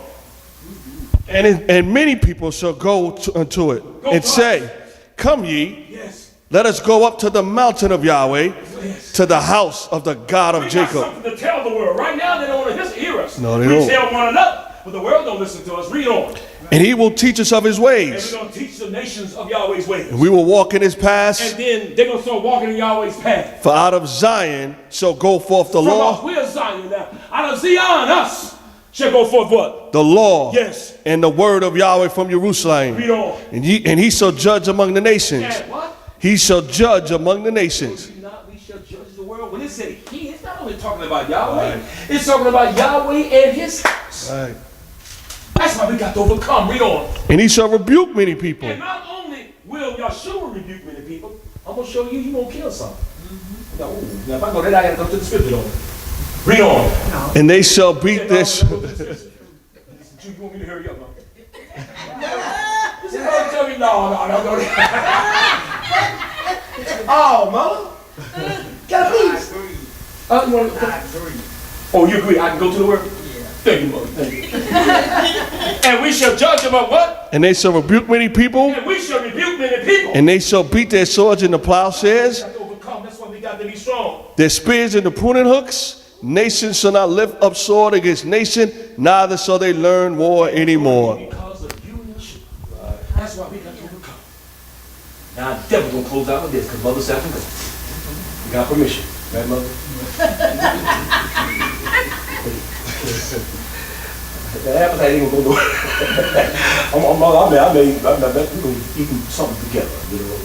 And many people shall go unto it and say, come ye, Yes. let us go up to the mountain of Yahweh, Yes. to the house of the God of We got Jacob. something to tell the world. Right now, they don't want to hear us. No, they we don't. tell one another, but the world don't listen to us. Read on. And he will teach us of his And ways. we're going to teach the nations of Yahweh's ways. And we will walk in his paths. And then they're going to start walking in Yahweh's path. For out of Zion shall go forth the From us, law, we're Zion now. Out of Zion, us shall go forth what? the law, Yes. and the word of Yahweh from Jerusalem. Read on. And he shall judge among the nations. And what? He shall judge among the nations. We shall judge the world. When it said he, it's not only talking about Yahweh. It's talking about Yahweh and his house. Right. That's why we got to overcome. Read on. And he shall rebuke many people. And not only will Yahshua rebuke many people, I'm going to show you he won't kill some. Now, if I go there, I got to go to the scripture on it. Read on. And they shall beat this. You want me to hurry up, man? You said, don't tell me, no. Oh, mother. Got a piece. You want to? Oh, you agree? I can go to the word? Thank you, mother. Thank you. And we shall judge about what? And they shall rebuke many people. And we shall rebuke many people. And they shall beat their swords into plowshares, We got to overcome. That's why we got to be strong. their spears into pruning hooks. Nation shall not lift up sword against nation, neither shall they learn war anymore. Because of you and Yeshua. That's why we got to overcome. Now, I'm definitely going to close out with this because Mother said I can go. We got permission. Right, Mother? That appetite ain't going to go nowhere. I bet we're going to eat something together. You know?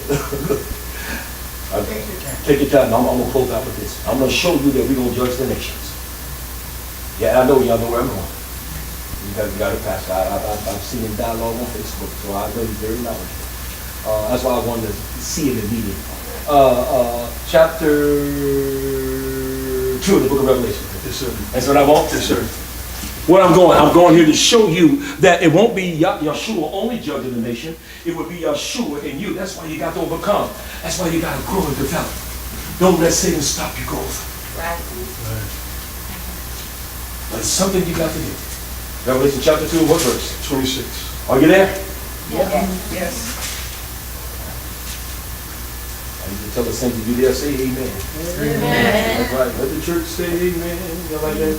Take your time. I'm going to close out with this. I'm going to show you that we're going to judge the nations. Yeah, I know y'all know where I'm going. You got it, Pastor. I've seen him dialogue on Facebook, so I know he's very knowledgeable. That's why I wanted to see him in meeting. Chapter 2 of the book of Revelation. Yes, sir. That's what I want? Yes, sir. Where I'm going here to show you that it won't be Yeshua only judging the nation. It will be Yeshua in you. That's why you got to overcome. That's why you got to grow and develop. Don't let Satan stop your growth. Right. But it's something you got to do. Revelation chapter 2, what verse? 26. Are you there? Yes. I need to tell the saints to be there, say amen. Amen. That's right. Let the church say amen. You like that?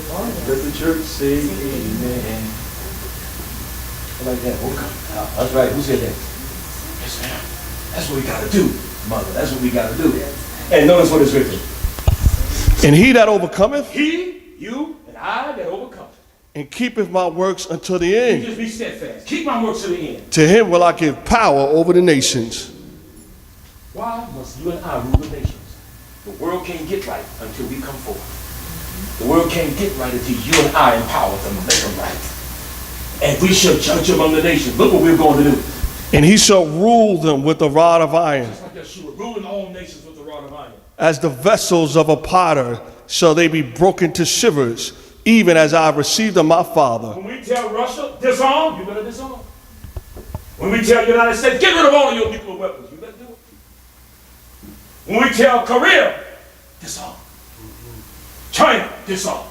Let the church say amen. I like that. That's right. Who said that? Yes, ma'am. That's what we got to do, Mother. That's what we got to do. And notice what is written. And he that overcometh He, you, and I that overcome. and keepeth my works until the You end, just be steadfast. Keep my works to the end. to him will I give power over the nations. Why must you and I rule the nations? The world can't get right until we come forth. The world can't get right until you and I empower them to make them right. And we shall judge among the nations. Look what we're going to do. And he shall rule them with a rod of iron. Just like Yeshua, ruling all nations with the rod of iron. As the vessels of a potter shall they be broken to shivers, even as I have received of my Father. When we tell Russia, disarm, you better disarm. When we tell the United States, get rid of all of your nuclear weapons, you better do it. When we tell Korea, disarm. China, disarm.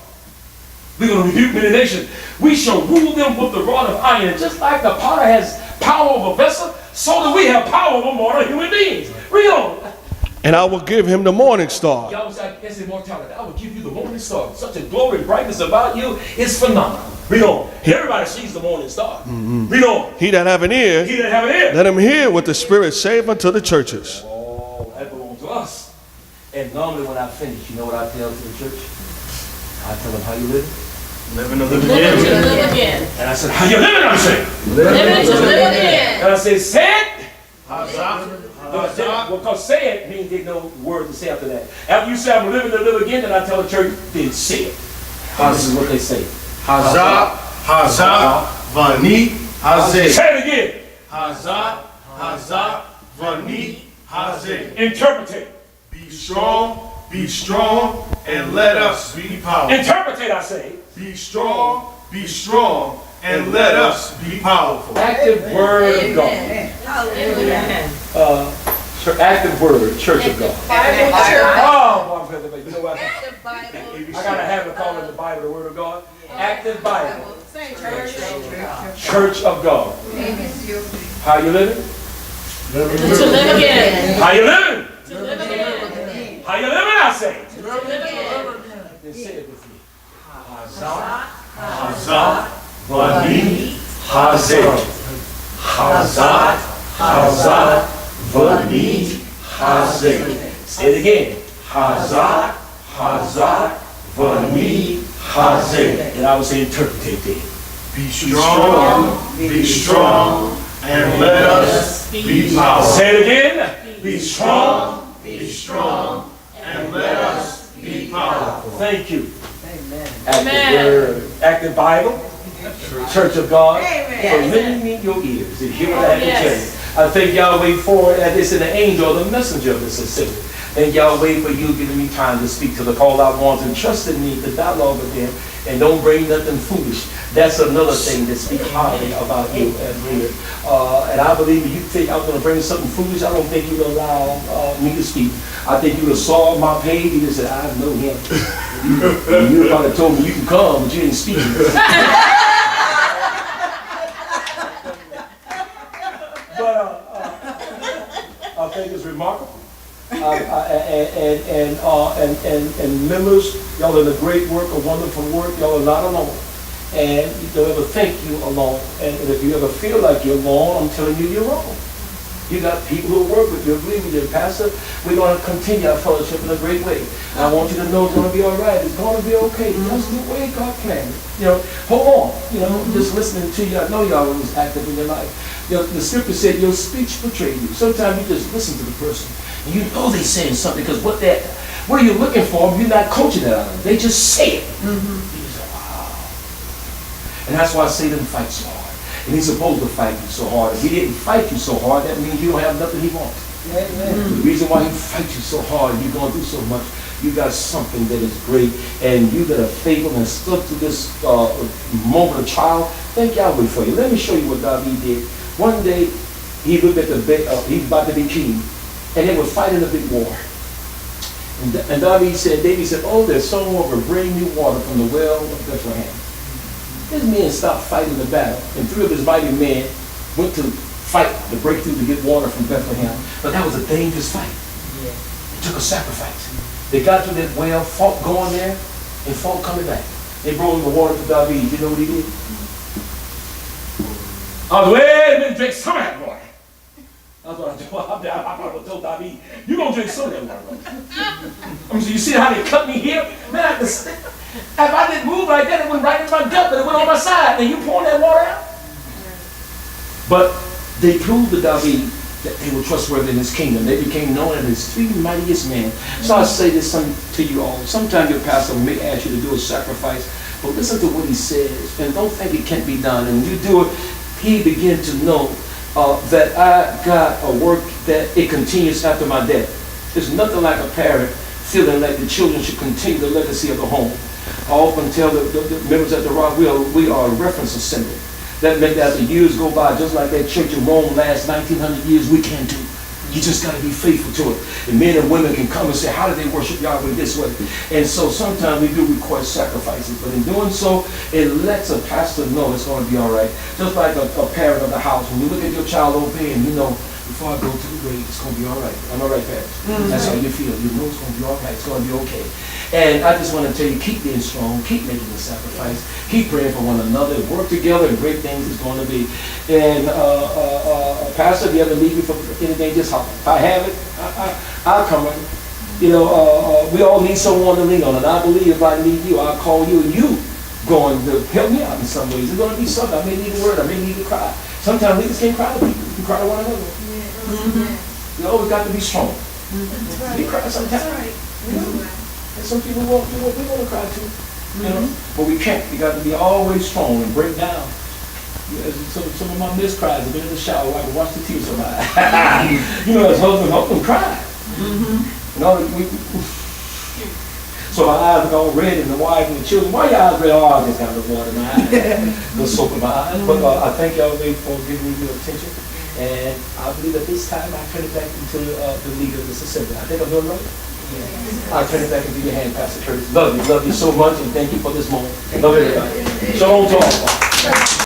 We're going to rebuke many nations. We shall rule them with the rod of iron. Just like the potter has power over a vessel, so that we have power over mortal human beings. Read on. And I will give him the morning star. Y'all was like, it's immortality. I will give you the morning star. Such a glory and brightness about you is phenomenal. Read on. Everybody sees the morning star. Read on. He that have an ear, He that have an ear. let him hear what the Spirit saith unto the churches. Oh, that belongs to us. And normally when I finish, you know what I tell to the church? I tell them, how you living? Living to live Living to again. live again. And I said, how you living? I'm saying. Living to live again. And I said, say it. Hazak. Well, because say it means there's no word to say after that. After you say I'm living to live again, then I tell the church, then say it. This is what they say. Hazak. Hazak. Vani. Hazek. Say it again. Hazak. Hazak. Vani. Hazek. Interpretate. Be strong, and let us be powerful. Interpretate, I say. Be strong, and let us be powerful. Active word of God. Amen. Active word, church of God. Oh, you know what? I gotta have it called in the Bible, the word of God. Active Bible. Church of God. How you living? To live again. How you living? To live again. How you living, I say? To live again. Then say it with me. Hazak. Vani. Hazek. Hazak. Hazak. Vani. Hazek. Say it again. Hazak. Hazak. Vani. Hazek. And I would say interpretate then. Be strong, and let us be powerful. Say it again. Be strong, and let us be powerful. Thank you. Active Amen. word. Active Bible. Church of God. For lending me your ears and hear what I have to tell you. I thank Yahweh for it. This is the angel, the messenger of this assembly. Thank Yahweh for you giving me time to speak to the called out ones and trusting me to dialogue with them and don't bring nothing foolish. That's another thing that speaks highly about you as leader. And I believe if you think I'm going to bring something foolish, I don't think you would allow me to speak. I think you would have saw my page and said, I know him. You would probably told me you can come, but you didn't speak. But I think it's remarkable. And members, y'all are the great work, a wonderful work. Y'all are not alone. And you don't ever think you're alone. And if you ever feel like you're alone, I'm telling you, you're wrong. You got people who work with you, agree with you. Pastor, we're going to continue our fellowship in a great way. And I want you to know it's going to be all right. It's going to be okay. That's the way God planned it. You know, hold on. Just listening to you. I know y'all was active in your life. The scripture said your speech betrayed you. Sometimes you just listen to the person. And you know they're saying something because what are you looking for? You're not coaching that out of them. They just say it. You just say, wow. And that's why Satan fights so hard. And he's supposed to fight you so hard. If he didn't fight you so hard, that means you don't have nothing he wants. The reason why he fights you so hard, you're going through so much, you got something that is great, and you that are faithful and stuck to this moment of trial. Thank Yahweh for you. Let me show you what David did. One day, he looked at the bed, he's about to be king, and they were fighting a big war. And David said, oh, there's someone over bring me water from the well of Bethlehem. His men stopped fighting the battle, and 3 of his mighty men went to fight the breakthrough to get water from Bethlehem. But that was a dangerous fight. It took a sacrifice. They got to that well, fought going there, and fought coming back. They brought the water to David. You know what he did? I was wait a minute, drink some of that water. That's what I probably told David, you gonna drink some of that water. So you see how they cut me here? Man, I could stand. If I didn't move like that, it went right in my gut, but it went on my side. And you pouring that water out? But they proved to David that they were trustworthy in his kingdom. They became known as his 3 mightiest men. So I say this to you all. Sometimes your pastor may ask you to do a sacrifice, but listen to what he says. And don't think it can't be done. And when you do it, he began to know that I got a work that it continues after my death. There's nothing like a parent feeling like the children should continue the legacy of the home. I often tell the members at the Rock, we are a reference assembly. That meant that as the years go by, just like that church in Rome last 1900 years, we can too. You just got to be faithful to it. And men and women can come and say, how do they worship Yahweh this way? And so sometimes we do require sacrifices. But in doing so, it lets a pastor know it's going to be all right. Just like a parent of the house. When you look at your child obeying, you know before I go to the grave, it's going to be all right. I'm all right, Pastor. That's how you feel. You know it's going to be all right. It's going to be okay. And I just want to tell you, keep being strong. Keep making the sacrifice. Keep praying for one another. Work together, and great things is going to be. And Pastor, if you ever need me for anything, just holler. If I have it, I'll come in. You know, we all need someone to lean on. And I believe if I need you, I'll call you, and you going to help me out in some ways. It's going to be something. I may need a word. I may need to cry. Sometimes we just can't cry to people. We can cry to one another. You always got to be strong. You cry sometimes. You know? And some people we want to cry too. You know? But we can't. We got to be always strong and break down. Yeah, some of my missed cries have been in the shower. I can watch the tears from my eyes. You know, as husband help them cry. You know, so my eyes are all red, and the wife and the children. Why your eyes red? Oh, I just got the water in my eyes. The soap in my eyes. But I thank y'all for giving me your attention. And I believe at this time I turn it back into the leader of this assembly. I think I'm doing right. Yeah. I turn it back into your hand, Pastor Curtis. Love you so much, and thank you for this moment. Love everybody. Shalom to all.